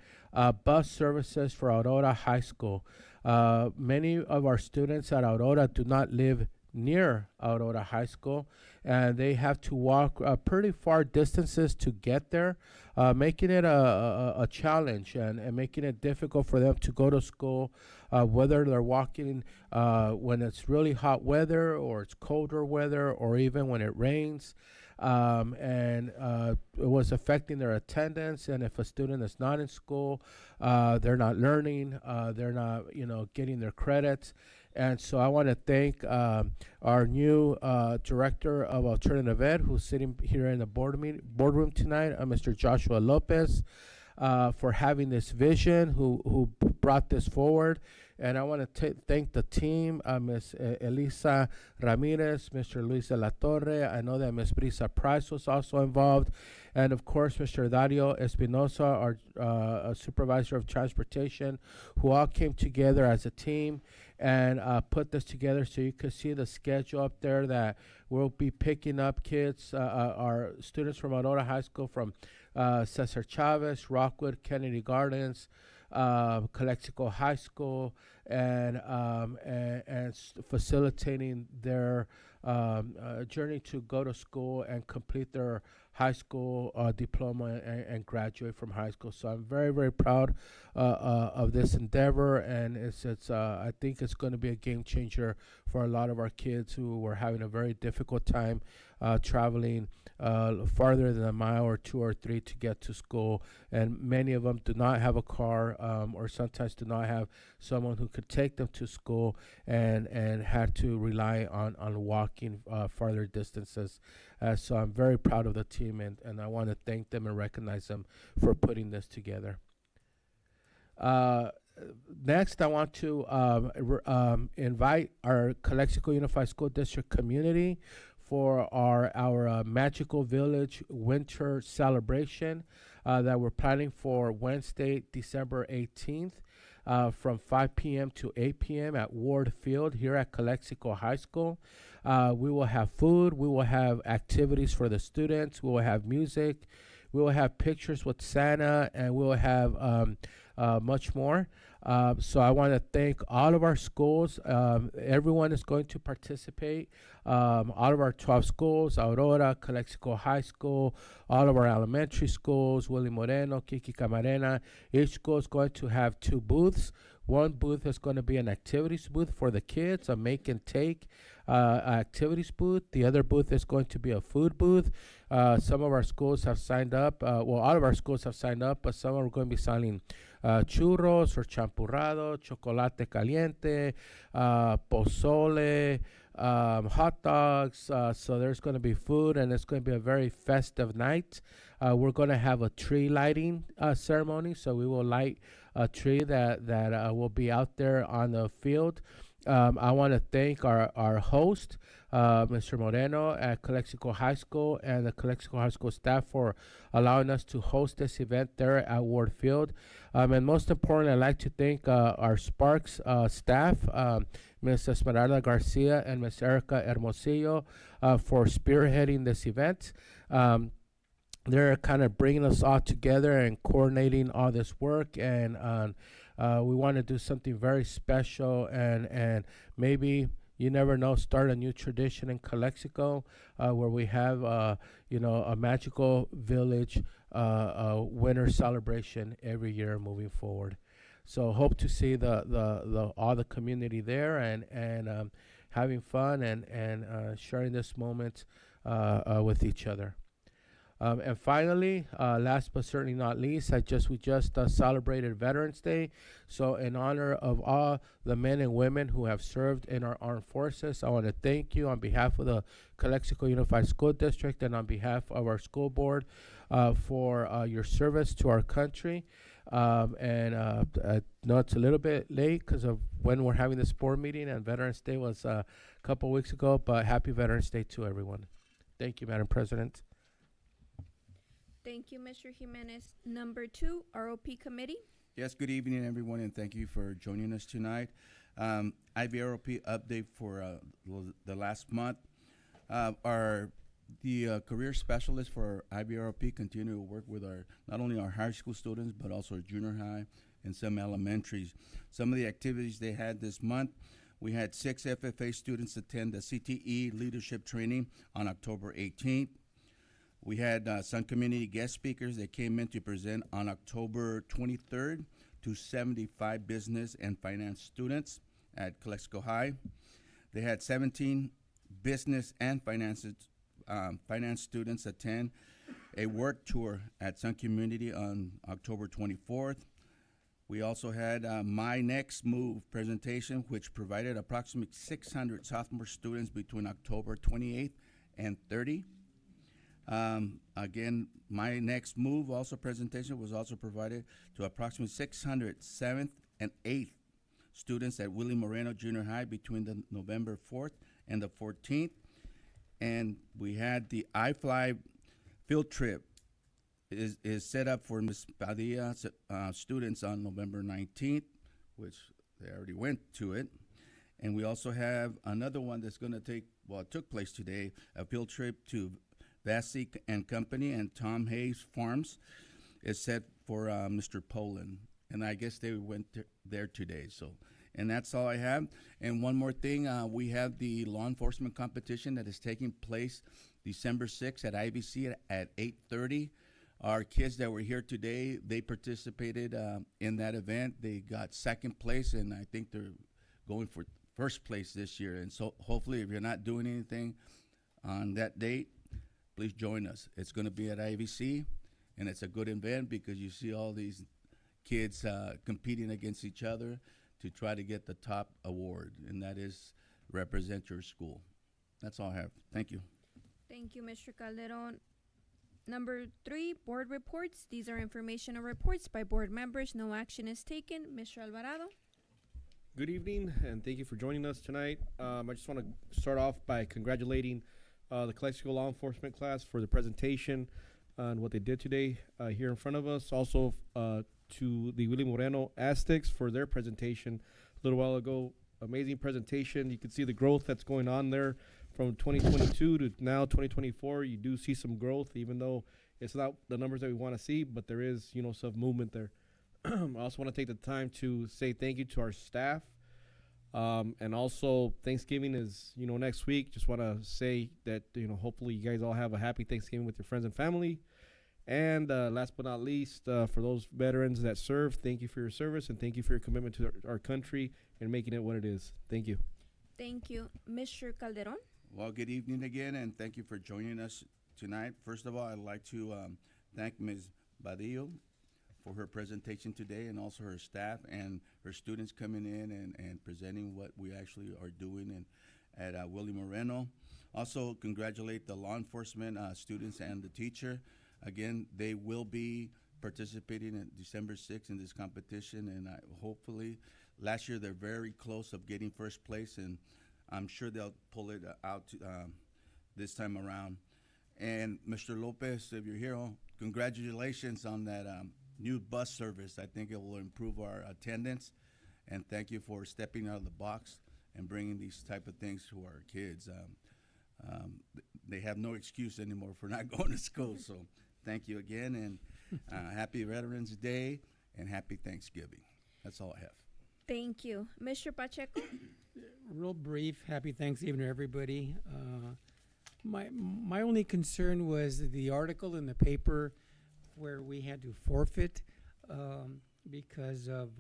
bus services for Aurora High School. Many of our students at Aurora do not live near Aurora High School, and they have to walk pretty far distances to get there, making it a challenge and making it difficult for them to go to school, whether they're walking when it's really hot weather or it's colder weather or even when it rains. And it was affecting their attendance, and if a student is not in school, they're not learning, they're not, getting their credits. And so I want to thank our new director of alternative ed, who's sitting here in the boardroom tonight, Mr. Joshua Lopez, for having this vision, who brought this forward. And I want to thank the team, Ms. Elisa Ramirez, Mr. Luis de la Torre. I know that Ms. Brisa Price was also involved. And, of course, Mr. Dario Espinosa, our supervisor of transportation, who all came together as a team and put this together. So you can see the schedule up there that we'll be picking up kids, our students from Aurora High School, from Cesar Chavez, Rockwood, Kennedy Gardens, Calexico High School, and facilitating their journey to go to school and complete their high school diploma and graduate from high school. So I'm very, very proud of this endeavor, and it's I think it's going to be a game changer for a lot of our kids who were having a very difficult time traveling farther than a mile or 2 or 3 to get to school, and many of them do not have a car, or sometimes do not have someone who could take them to school, and had to rely on walking farther distances. So I'm very proud of the team, and I want to thank them and recognize them for putting this together. Next, I want to invite our Calexico Unified School District community for our Magical Village Winter Celebration that we're planning for Wednesday, December 18th, from 5 p.m. to 8 p.m. at Ward Field here at Calexico High School. We will have food, we will have activities for the students, we will have music, we will have pictures with Santa, and we will have much more. So I want to thank all of our schools. Everyone is going to participate. All of our 12 schools, Aurora, Calexico High School, all of our elementary schools, Willie Moreno, Kiki Camarena. Each school is going to have 2 booths. One booth is going to be an activities booth for the kids, a make and take activities booth. The other booth is going to be a food booth. Some of our schools have signed up. Well, all of our schools have signed up, but some are going to be selling churros or champurrado, chocolate caliente, pozole, hot dogs. So there's going to be food, and it's going to be a very festive night. We're going to have a tree lighting ceremony, so we will light a tree that will be out there on the field. I want to thank our host, Mr. Moreno at Calexico High School, and the Calexico High School staff for allowing us to host this event there at Ward Field. And most importantly, I'd like to thank our Sparks staff, Ms. Esmeralda Garcia and Ms. Erica Hermosillo, for spearheading this event. They're kind of bringing us all together and coordinating all this work, and we want to do something very special, and maybe, you never know, start a new tradition in Calexico, where we have a magical village winter celebration every year moving forward. So hope to see the all the community there, and having fun and sharing this moment with each other. And finally, last but certainly not least, we just celebrated Veterans Day. So in honor of all the men and women who have served in our armed forces, I want to thank you on behalf of the Calexico Unified School District and on behalf of our school board for your service to our country. I know it's a little bit late because of when we're having this board meeting, and Veterans Day was a couple weeks ago, but happy Veterans Day to everyone. Thank you, Madam President. Thank you, Mr. Jimenez. Number 2, ROP Committee. Yes, good evening, everyone, and thank you for joining us tonight. IVROP update for the last month. The career specialists for IVROP continue to work with not only our high school students, but also our junior high and some elementaries. Some of the activities they had this month, we had 6 FFA students attend the CTE leadership training on October 18th. We had some community guest speakers that came in to present on October 23rd to 75 business and finance students at Calexico High. They had 17 business and finance students attend a work tour at Sun Community on October 24th. We also had My Next Move presentation, which provided approximately 600 sophomore students between October 28th and 30th. Again, My Next Move presentation was also provided to approximately 600 7th and 8th students at Willie Moreno Junior High between the November 4th and the 14th. And we had the iFly field trip is set up for Ms. Padilla's students on November 19th, which they already went to it. And we also have another one that's going to it took place today, a field trip to Vassy and Company and Tom Hayes Farms is set for Mr. Poland. And I guess they went there today. And that's all I have. And one more thing, we have the law enforcement competition that is taking place December 6th at IVC at 8:30. Our kids that were here today, they participated in that event. They got second place, and I think they're going for first place this year. And so hopefully if you're not doing anything on that date, please join us. It's going to be at IVC, and it's a good event because you see all these kids competing against each other to try to get the top award, and that is represent your school. That's all I have. Thank you. Thank you, Mr. Calderon. Number 3, board reports. These are informational reports by board members. No action is taken. Mr. Alvarado. Good evening, and thank you for joining us tonight. I just want to start off by congratulating the Calexico Law Enforcement class for the presentation and what they did today here in front of us. Also to the Willie Moreno Aztecs for their presentation a little while ago. Amazing presentation. You can see the growth that's going on there from 2022 to now 2024. You do see some growth, even though it's not the numbers that we want to see, but there is, some movement there. I also want to take the time to say thank you to our staff. And also Thanksgiving is, next week. Just want to say that, hopefully you guys all have a happy Thanksgiving with your friends and family. And last but not least, for those veterans that serve, thank you for your service and thank you for your commitment to our country and making it what it is. Thank you. Thank you. Mr. Calderon. Well, good evening again, and thank you for joining us tonight. First of all, I'd like to thank Ms. Badillo for her presentation today, and also her staff and her students coming in and presenting what we actually are doing at Willie Moreno. Also, congratulate the law enforcement students and the teacher. Again, they will be participating in December 6th in this competition, and hopefully, last year they're very close of getting first place, and I'm sure they'll pull it out this time around. And Mr. Lopez, if you're here, congratulations on that new bus service. I think it will improve our attendance, and thank you for stepping out of the box and bringing these type of things to our kids. They have no excuse anymore for not going to school, so thank you again, and happy Veterans Day and happy Thanksgiving. That's all I have. Thank you. Mr. Pacheco. Real brief, happy Thanksgiving to everybody. My only concern was the article in the paper where we had to forfeit because of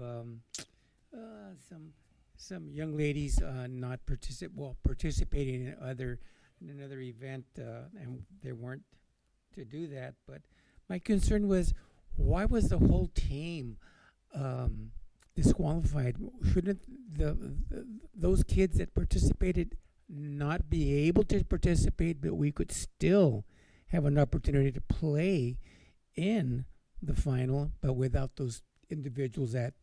some young ladies not participating in another event, and they weren't to do that. But my concern was, why was the whole team disqualified? Shouldn't those kids that participated not be able to participate, but we could still have an opportunity to play in the final, but without those individuals that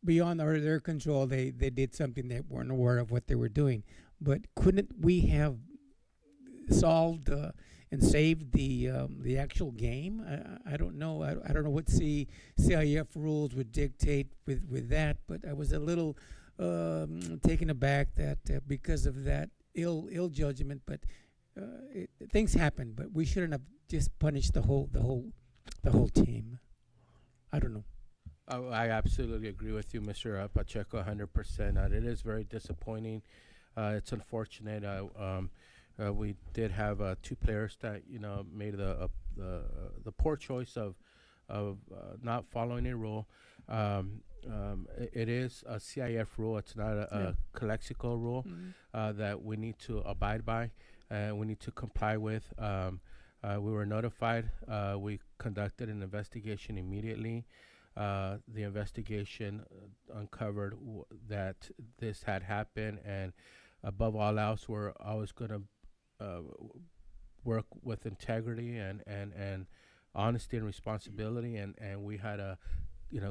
beyond their control, they did something they weren't aware of what they were doing. But couldn't we have solved and saved the actual game? I don't know. I don't know what CIF rules would dictate with that, but I was a little taken aback that because of that ill judgment. But things happen. But we shouldn't have just punished the whole team. I don't know. I absolutely agree with you, Mr. Pacheco, 100%. It is very disappointing. It's unfortunate. We did have 2 players that made the poor choice of not following a rule. It is a CIF rule. It's not a Calexico rule that we need to abide by and we need to comply with. We were notified. We conducted an investigation immediately. The investigation uncovered that this had happened, and above all else, we're always going to work with integrity and honesty and responsibility, and we had to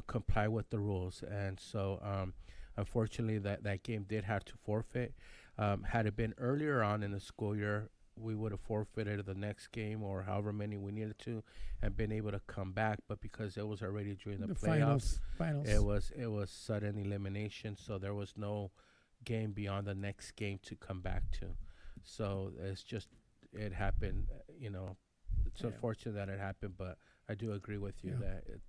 comply with the rules. And so unfortunately that game did have to forfeit. Had it been earlier on in the school year, we would have forfeited the next game or however many we needed to and been able to come back. But because it was already during the playoffs, finals. it was sudden elimination, so there was no game beyond the next game to come back to. So it happened. It's unfortunate that it happened, but I do agree with you that it,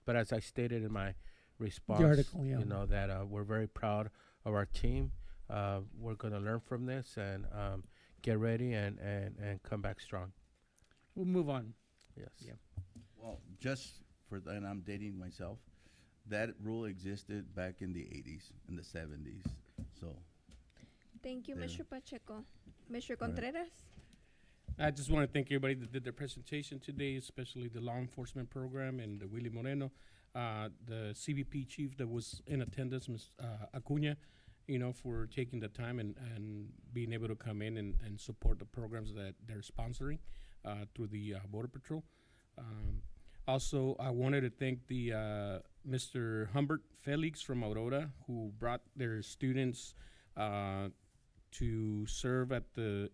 but as I stated in my response, the article, that we're very proud of our team. We're going to learn from this and get ready and come back strong. We'll move on. Yes. Yeah. Well, just for and I'm dating myself, that rule existed back in the 80s, in the 70s. So. Thank you, there. Mr. Pacheco. Mr. Contreras? I just want to thank everybody that did their presentation today, especially the law enforcement program and the Willie Moreno, the CBP chief that was in attendance, Ms. Acuna, for taking the time and being able to come in and support the programs that they're sponsoring through the Border Patrol. Also, I wanted to thank the Mr. Humbert Felix from Aurora, who brought their students to serve at the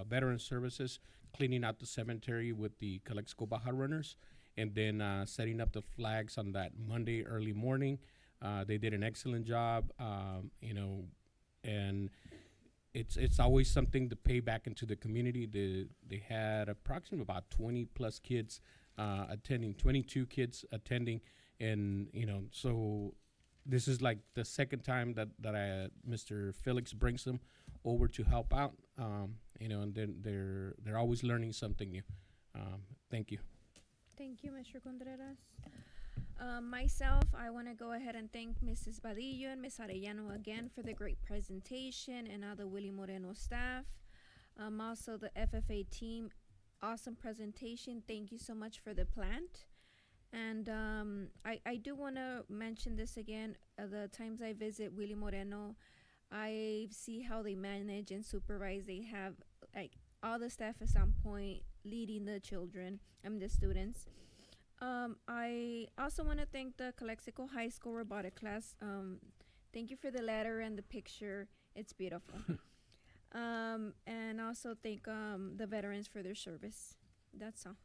Veteran Services, cleaning out the cemetery with the Calexico Baja Runners, and then setting up the flags on that Monday early morning. They did an excellent job, and it's always something to pay back into the community. They had approximately about 20 plus kids attending, 22 kids attending, and so this is like the second time that Mr. Felix brings them over to help out, and then they're always learning something new. Thank you. Thank you, Mr. Contreras. Myself, I want to go ahead and thank Mrs. Badillo and Ms. Arellano again for the great presentation, and all the Willie Moreno staff. Also the FFA team, awesome presentation. Thank you so much for the plant. And I do want to mention this again. The times I visit Willie Moreno, I see how they manage and supervise. They have like all the staff is on point, leading the children, the students. I also want to thank the Calexico High School robotic class. Thank you for the letter and the picture. It's beautiful. And also thank the veterans for their service. That's all.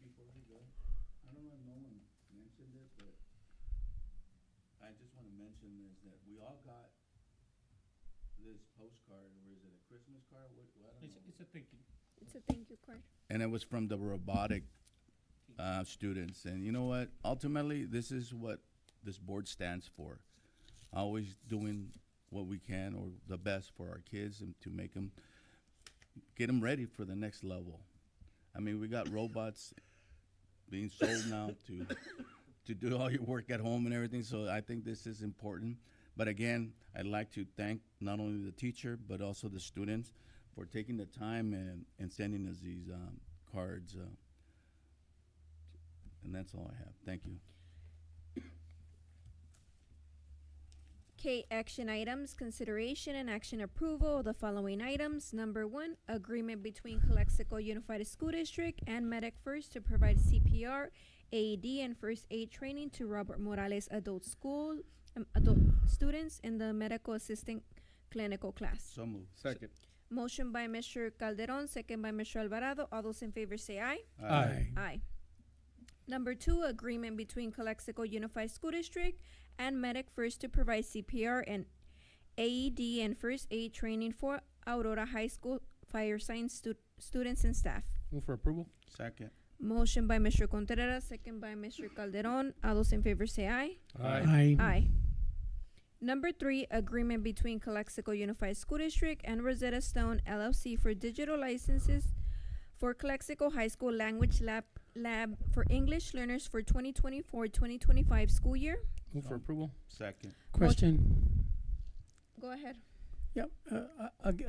Before we go, I don't know if no one mentioned it, but I just want to mention is that we all got this postcard, or is it a Christmas card? I don't know. It's a thank you. It's a thank you card. And it was from the robotic students. And you know what? Ultimately, this is what this board stands for. Always doing what we can or the best for our kids and to make them, get them ready for the next level. I mean, we got robots being sold now to do all your work at home and everything. So I think this is important. But again, I'd like to thank not only the teacher, but also the students for taking the time and sending us these cards. And that's all I have. Thank you. Okay, action items, consideration and action approval of the following items. Number 1, agreement between Calexico Unified School District and Medic First to provide CPR, AED, and first aid training to Robert Morales adult students in the medical assistant clinical class. So moved. Second. Motion by Mr. Calderon, second by Mr. Alvarado. All those in favor say aye. Aye. Aye. Number 2, agreement between Calexico Unified School District and Medic First to provide CPR and AED and first aid training for Aurora High School fire science students and staff. Move for approval. Second. Motion by Mr. Contreras, second by Mr. Calderon. All those in favor say aye. Aye. Aye. Number 3, agreement between Calexico Unified School District and Rosetta Stone LLC for digital licenses for Calexico High School Language Lab for English learners for 2024-2025 school year. Move for approval. Second. Question. Go ahead. Yep.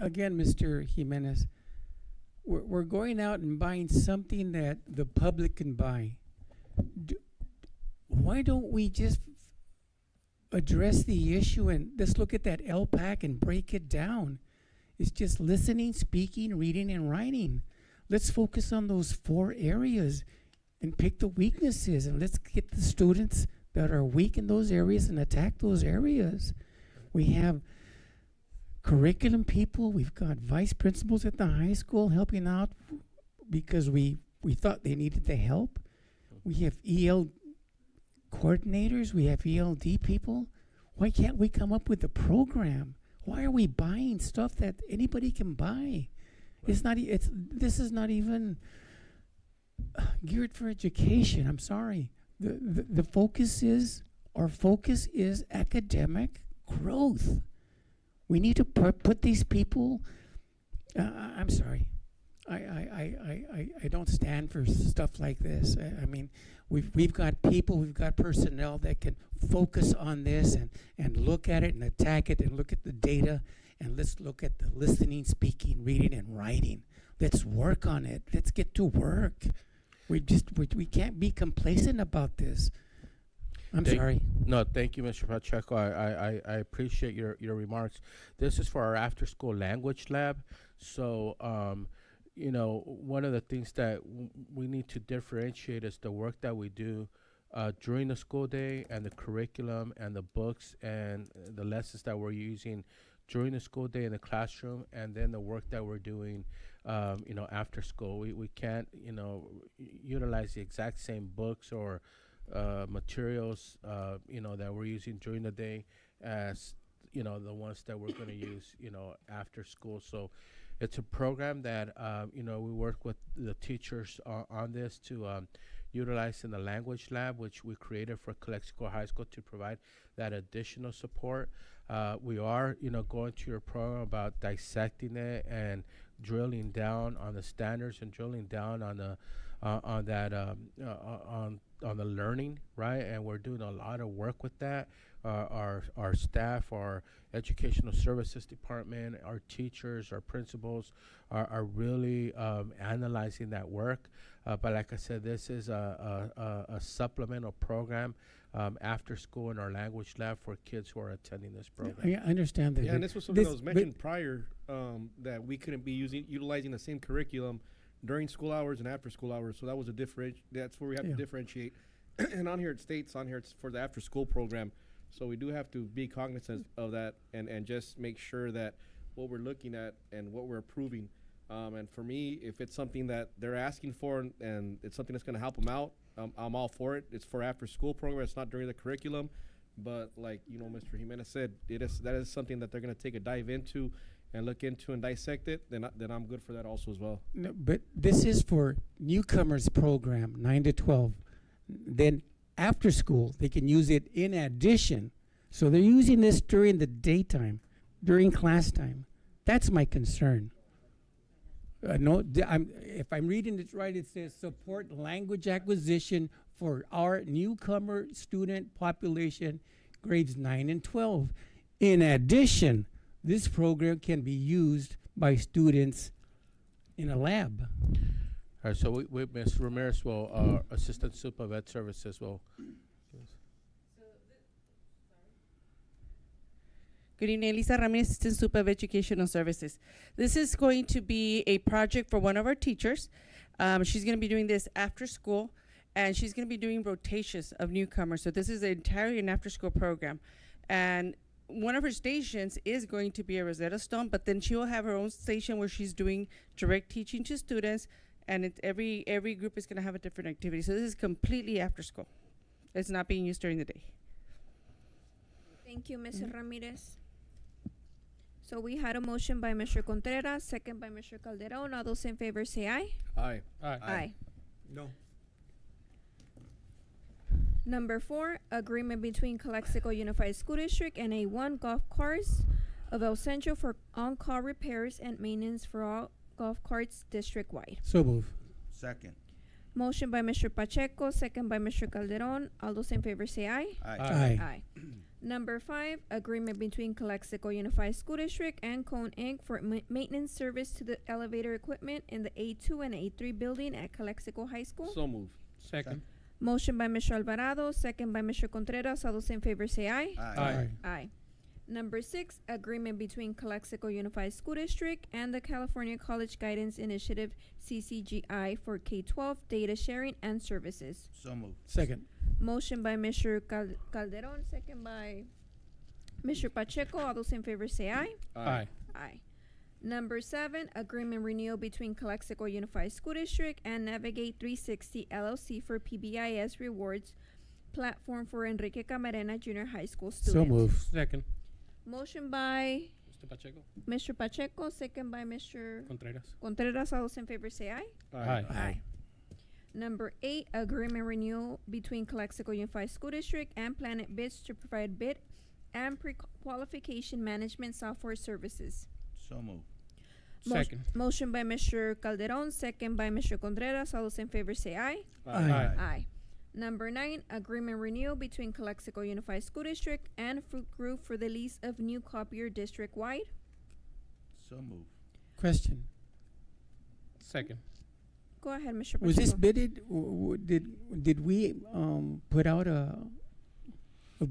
Again, Mr. Jimenez, we're going out and buying something that the public can buy. Why don't we just address the issue and let's look at that LPAC and break it down? It's just listening, speaking, reading, and writing. Let's focus on those 4 areas and pick the weaknesses, and let's get the students that are weak in those areas and attack those areas. We have curriculum people, we've got vice principals at the high school helping out because we thought they needed the help. We have EL coordinators, we have ELD people. Why can't we come up with a program? Why are we buying stuff that anybody can buy? It's not. This is not even geared for education. I'm sorry. The focus is, our focus is academic growth. We need to put these people. I'm sorry. I don't stand for stuff like this. I mean, we've got people, we've got personnel that can focus on this and look at it and attack it and look at the data. And let's look at the listening, speaking, reading, and writing. Let's work on it. Let's get to work. We can't be complacent about this. I'm sorry. No, thank you, Mr. Pacheco. I appreciate your remarks. This is for our after-school language lab. So, one of the things that we need to differentiate is the work that we do during the school day and the curriculum and the books and the lessons that we're using during the school day in the classroom, and then the work that we're doing, after school. We can't, utilize the exact same books or materials, that we're using during the day as, the ones that we're going to use, after school. So it's a program that, we work with the teachers on this to utilize in the language lab, which we created for Calexico High School to provide that additional support. We are, going to your program about dissecting it and drilling down on the standards and drilling down on the on the learning, right? And we're doing a lot of work with that. Our staff, our educational services department, our teachers, our principals are really analyzing that work. But like I said, this is a supplemental program after school in our language lab for kids who are attending this program. I understand that. Yeah, and this was something that was mentioned prior, that we couldn't be utilizing the same curriculum during school hours and after school hours. So that was that's where we have to differentiate. And on here it states, it's for the after school program. So we do have to be cognizant of that and just make sure that what we're looking at and what we're approving. And for me, if it's something that they're asking for and it's something that's going to help them out, I'm all for it. It's for after school program. It's not during the curriculum. But like, Mr. Jimenez said, that is something that they're going to take a dive into and look into and dissect it, then I'm good for that also as well. No, but this is for newcomers program, 9 to 12. Then after school, they can use it in addition. So they're using this during the daytime, during class time. That's my concern. If I'm reading it right, it says support language acquisition for our newcomer student population, grades 9 and 12. In addition, this program can be used by students in a lab. All right, so Ms. Ramirez will, Assistant Sup of Ed Services will. Good evening, Lisa Ramirez, Assistant Sup of Educational Services. This is going to be a project for one of our teachers. She's going to be doing this after school, and she's going to be doing rotations of newcomers. So this is entirely an after-school program. And one of her stations is going to be a Rosetta Stone, but then she will have her own station where she's doing direct teaching to students, and every group is going to have a different activity. So this is completely after school. It's not being used during the day. Thank you, Ms. Ramirez. So we had a motion by Mr. Contreras, second by Mr. Calderon. All those in favor say aye. Aye. Aye. No. Number 4, agreement between Calexico Unified School District and A1 Golf Carts of El Centro for on-call repairs and maintenance for all golf carts district-wide. So move. Second. Motion by Mr. Pacheco, second by Mr. Calderon. All those in favor say aye. Aye. Number 5, agreement between Calexico Unified School District and Cone Inc. for maintenance service to the elevator equipment in the A2 and A3 building at Calexico High School. So move. Second. Motion by Mr. Alvarado, second by Mr. Contreras. All those in favor say aye. Aye. Number 6, agreement between Calexico Unified School District and the California College Guidance Initiative, CCGI, for K-12 data sharing and services. So moved. Second. Motion by Mr. Calderon, second by Mr. Pacheco. All those in favor say aye. Aye. Aye. Number 7, agreement renewal between Calexico Unified School District and Navigate 360 LLC for PBIS rewards platform for Enrique Camarena Junior High School students. So move. Second. Motion by Mr. Pacheco. Mr. Pacheco, second by Mr. Contreras. Contreras. All those in favor say aye. Aye. Number 8, agreement renewal between Calexico Unified School District and Planet Bids to provide bid and pre-qualification management software services. So moved. Second. Motion by Mr. Calderon, second by Mr. Contreras. All those in favor say aye. Aye. Number 9, agreement renewal between Calexico Unified School District and Fruit Group for the lease of new copier district-wide. So moved. Question. Second. Go ahead, Mr. Pacheco. Was this bidded? Did we put out a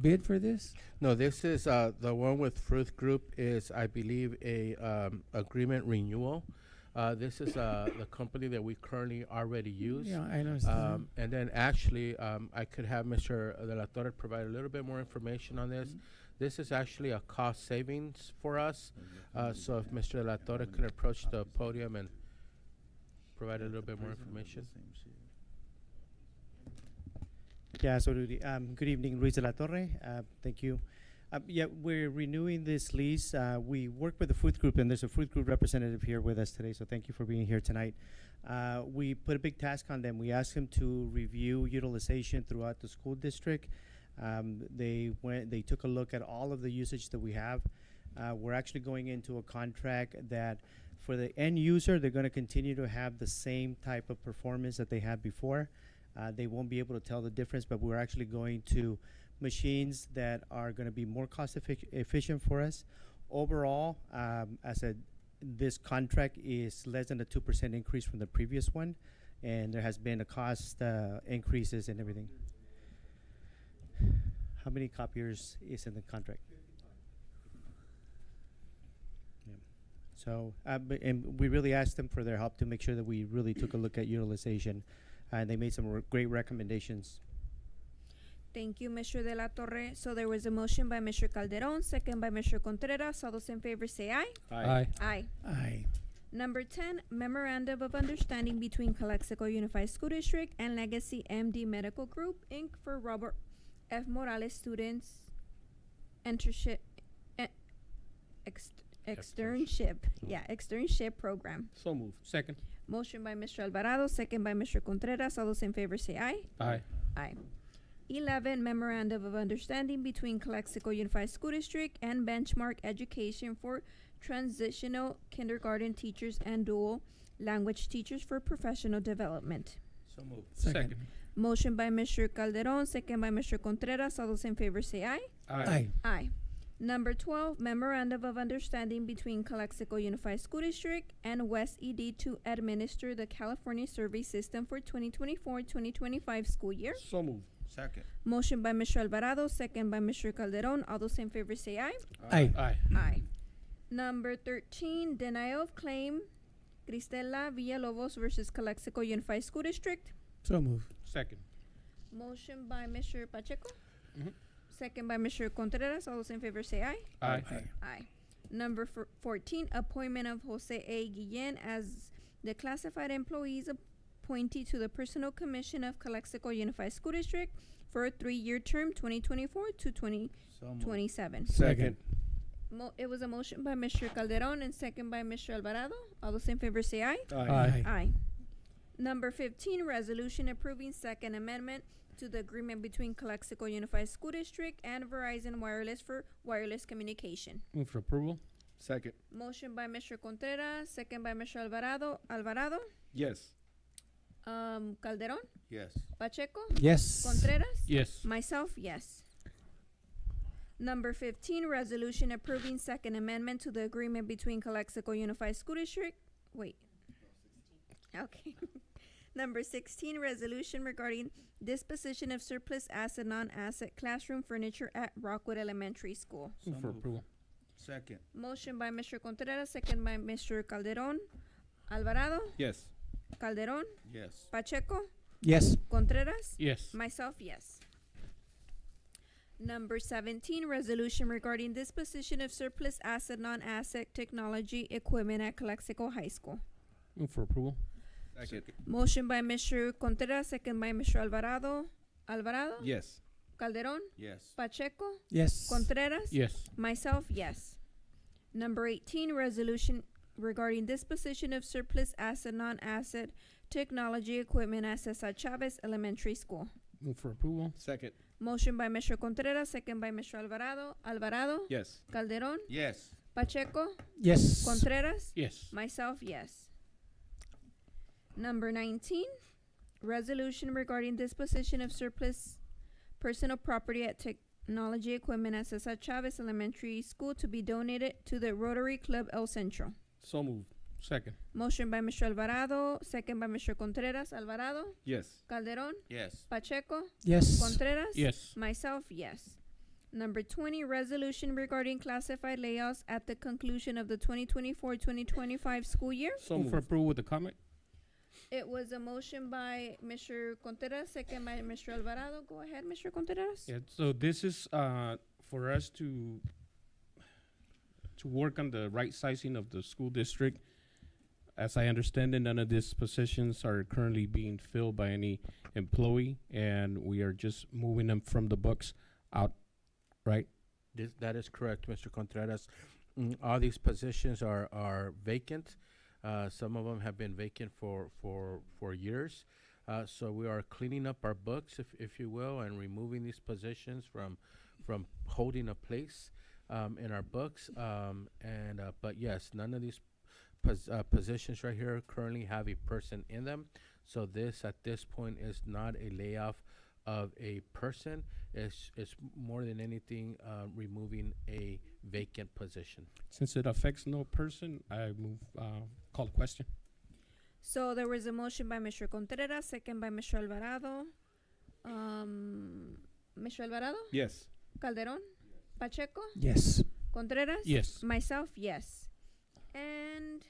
bid for this? No, this is, the one with Fruit Group is, I believe, a, agreement renewal. This is, the company that we currently already use. Yeah, I understand. And then actually, I could have Mr. De La Torre provide a little bit more information on this. This is actually a cost savings for us. So if Mr. De La Torre could approach the podium and provide a little bit more information. Yeah, absolutely. Good evening, Luis de la Torre. Thank you. Yeah, we're renewing this lease. We work with the Food Group, and there's a Food Group representative here with us today, so thank you for being here tonight. We put a big task on them. We asked them to review utilization throughout the school district. They took a look at all of the usage that we have. We're actually going into a contract that for the end user, they're going to continue to have the same type of performance that they had before. They won't be able to tell the difference, but we're actually going to machines that are going to be more cost efficient for us. Overall, this contract is less than a 2% increase from the previous one, and there has been a cost increases and everything. How many copiers is in the contract? Yeah. So, and we really asked them for their help to make sure that we really took a look at utilization, and they made some great recommendations. Thank you, Mr. De La Torre. So there was a motion by Mr. Calderon, second by Mr. Contreras. All those in favor say aye. Aye. Aye. Aye. Number 10, memorandum of understanding between Calexico Unified School District and Legacy MD Medical Group, Inc. for Robert F. Morales students externship. Yeah, externship program. So move. Second. Motion by Mr. Alvarado, second by Mr. Contreras. All those in favor say aye. Aye. Aye. 11, memorandum of understanding between Calexico Unified School District and Benchmark Education for transitional kindergarten teachers and dual language teachers for professional development. So moved. Second. Motion by Mr. Calderon, second by Mr. Contreras. All those in favor say aye. Aye. Aye. Number 12, Memorandum of Understanding between Calexico Unified School District and West ED to administer the California Survey System for 2024-2025 school year. So moved. Second. Motion by Mr. Alvarado, second by Mr. Calderon. All those in favor say aye. Aye. Aye. Aye. Number 13, denial of claim, Cristela Villalobos versus Calexico Unified School District. So move. Second. Motion by Mr. Pacheco. Mhm. Second by Mr. Contreras. All those in favor say aye. Aye. Aye. Number 14, appointment of Jose A. Guillen as the classified employees appointee to the Personnel Commission of Calexico Unified School District for a 3-year term, 2024 to 2027. Second. It was a motion by Mr. Calderon and second by Mr. Alvarado. All those in favor say aye. Aye. Aye. Number 15, resolution approving second amendment to the agreement between Calexico Unified School District and Verizon Wireless for wireless communication. Move for approval. Second. Motion by Mr. Contreras, second by Mr. Alvarado. Alvarado, Yes. Calderon, Yes. Pacheco, Yes. Contreras, Yes. myself, yes. Number 15, resolution approving second amendment to the agreement between Calexico Unified School District. Wait. Okay. Number 16, resolution regarding disposition of surplus asset, non-asset classroom furniture at Rockwood Elementary School. Move for approval. Second. Motion by Mr. Contreras, second by Mr. Calderon. Alvarado, Yes. Calderon, Yes. Pacheco, Yes. Contreras, Yes. myself, yes. Number 17, resolution regarding disposition of surplus asset, non-asset technology equipment at Calexico High School. Move for approval. Second. Motion by Mr. Contreras, second by Mr. Alvarado. Alvarado, Yes. Calderon, Yes. Pacheco, Yes. Contreras, Yes. myself, yes. Number 18, resolution regarding disposition of surplus asset, non-asset technology equipment at Cesar Chavez Elementary School. Move for approval. Second. Motion by Mr. Contreras, second by Mr. Alvarado. Alvarado, Yes. Calderon, Yes. Pacheco, Yes. Contreras, Yes. myself, yes. Number 19, resolution regarding disposition of surplus personal property at technology equipment at Cesar Chavez Elementary School to be donated to the Rotary Club El Centro. So moved. Second. Motion by Mr. Alvarado, second by Mr. Contreras. Alvarado, Yes. Calderon, Yes. Pacheco, Yes. Contreras, Yes. myself, yes. Number 20, resolution regarding classified layouts at the conclusion of the 2024-2025 school year. So Move for moved. approval with the comment. It was a motion by Mr. Contreras, second by Mr. Alvarado. Go ahead, Mr. Contreras. Yeah, so this is for us to work on the right sizing of the school district. As I understand it, none of these positions are currently being filled by any employee, and we are just moving them from the books out, right? That is correct, Mr. Contreras. All these positions are vacant. Some of them have been vacant for years. So we are cleaning up our books, if you will, and removing these positions from holding a place in our books. But yes, none of these positions right here currently have a person in them. So this, at this point, is not a layoff of a person. It's more than anything removing a vacant position. Since it affects no person, I move, call the question. So there was a motion by Mr. Contreras, second by Mr. Alvarado. Mr. Alvarado, Yes. Calderon, Pacheco, Yes. Contreras, Yes. myself, yes. And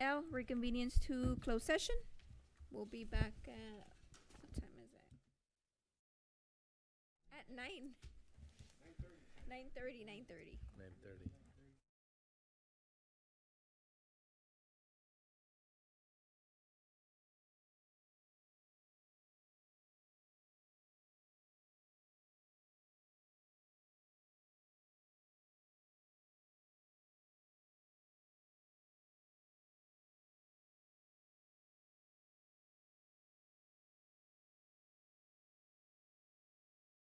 L, reconvenience to closed session. We'll be back at, what time is it? At 9. 9:30. 9:30. 9:30.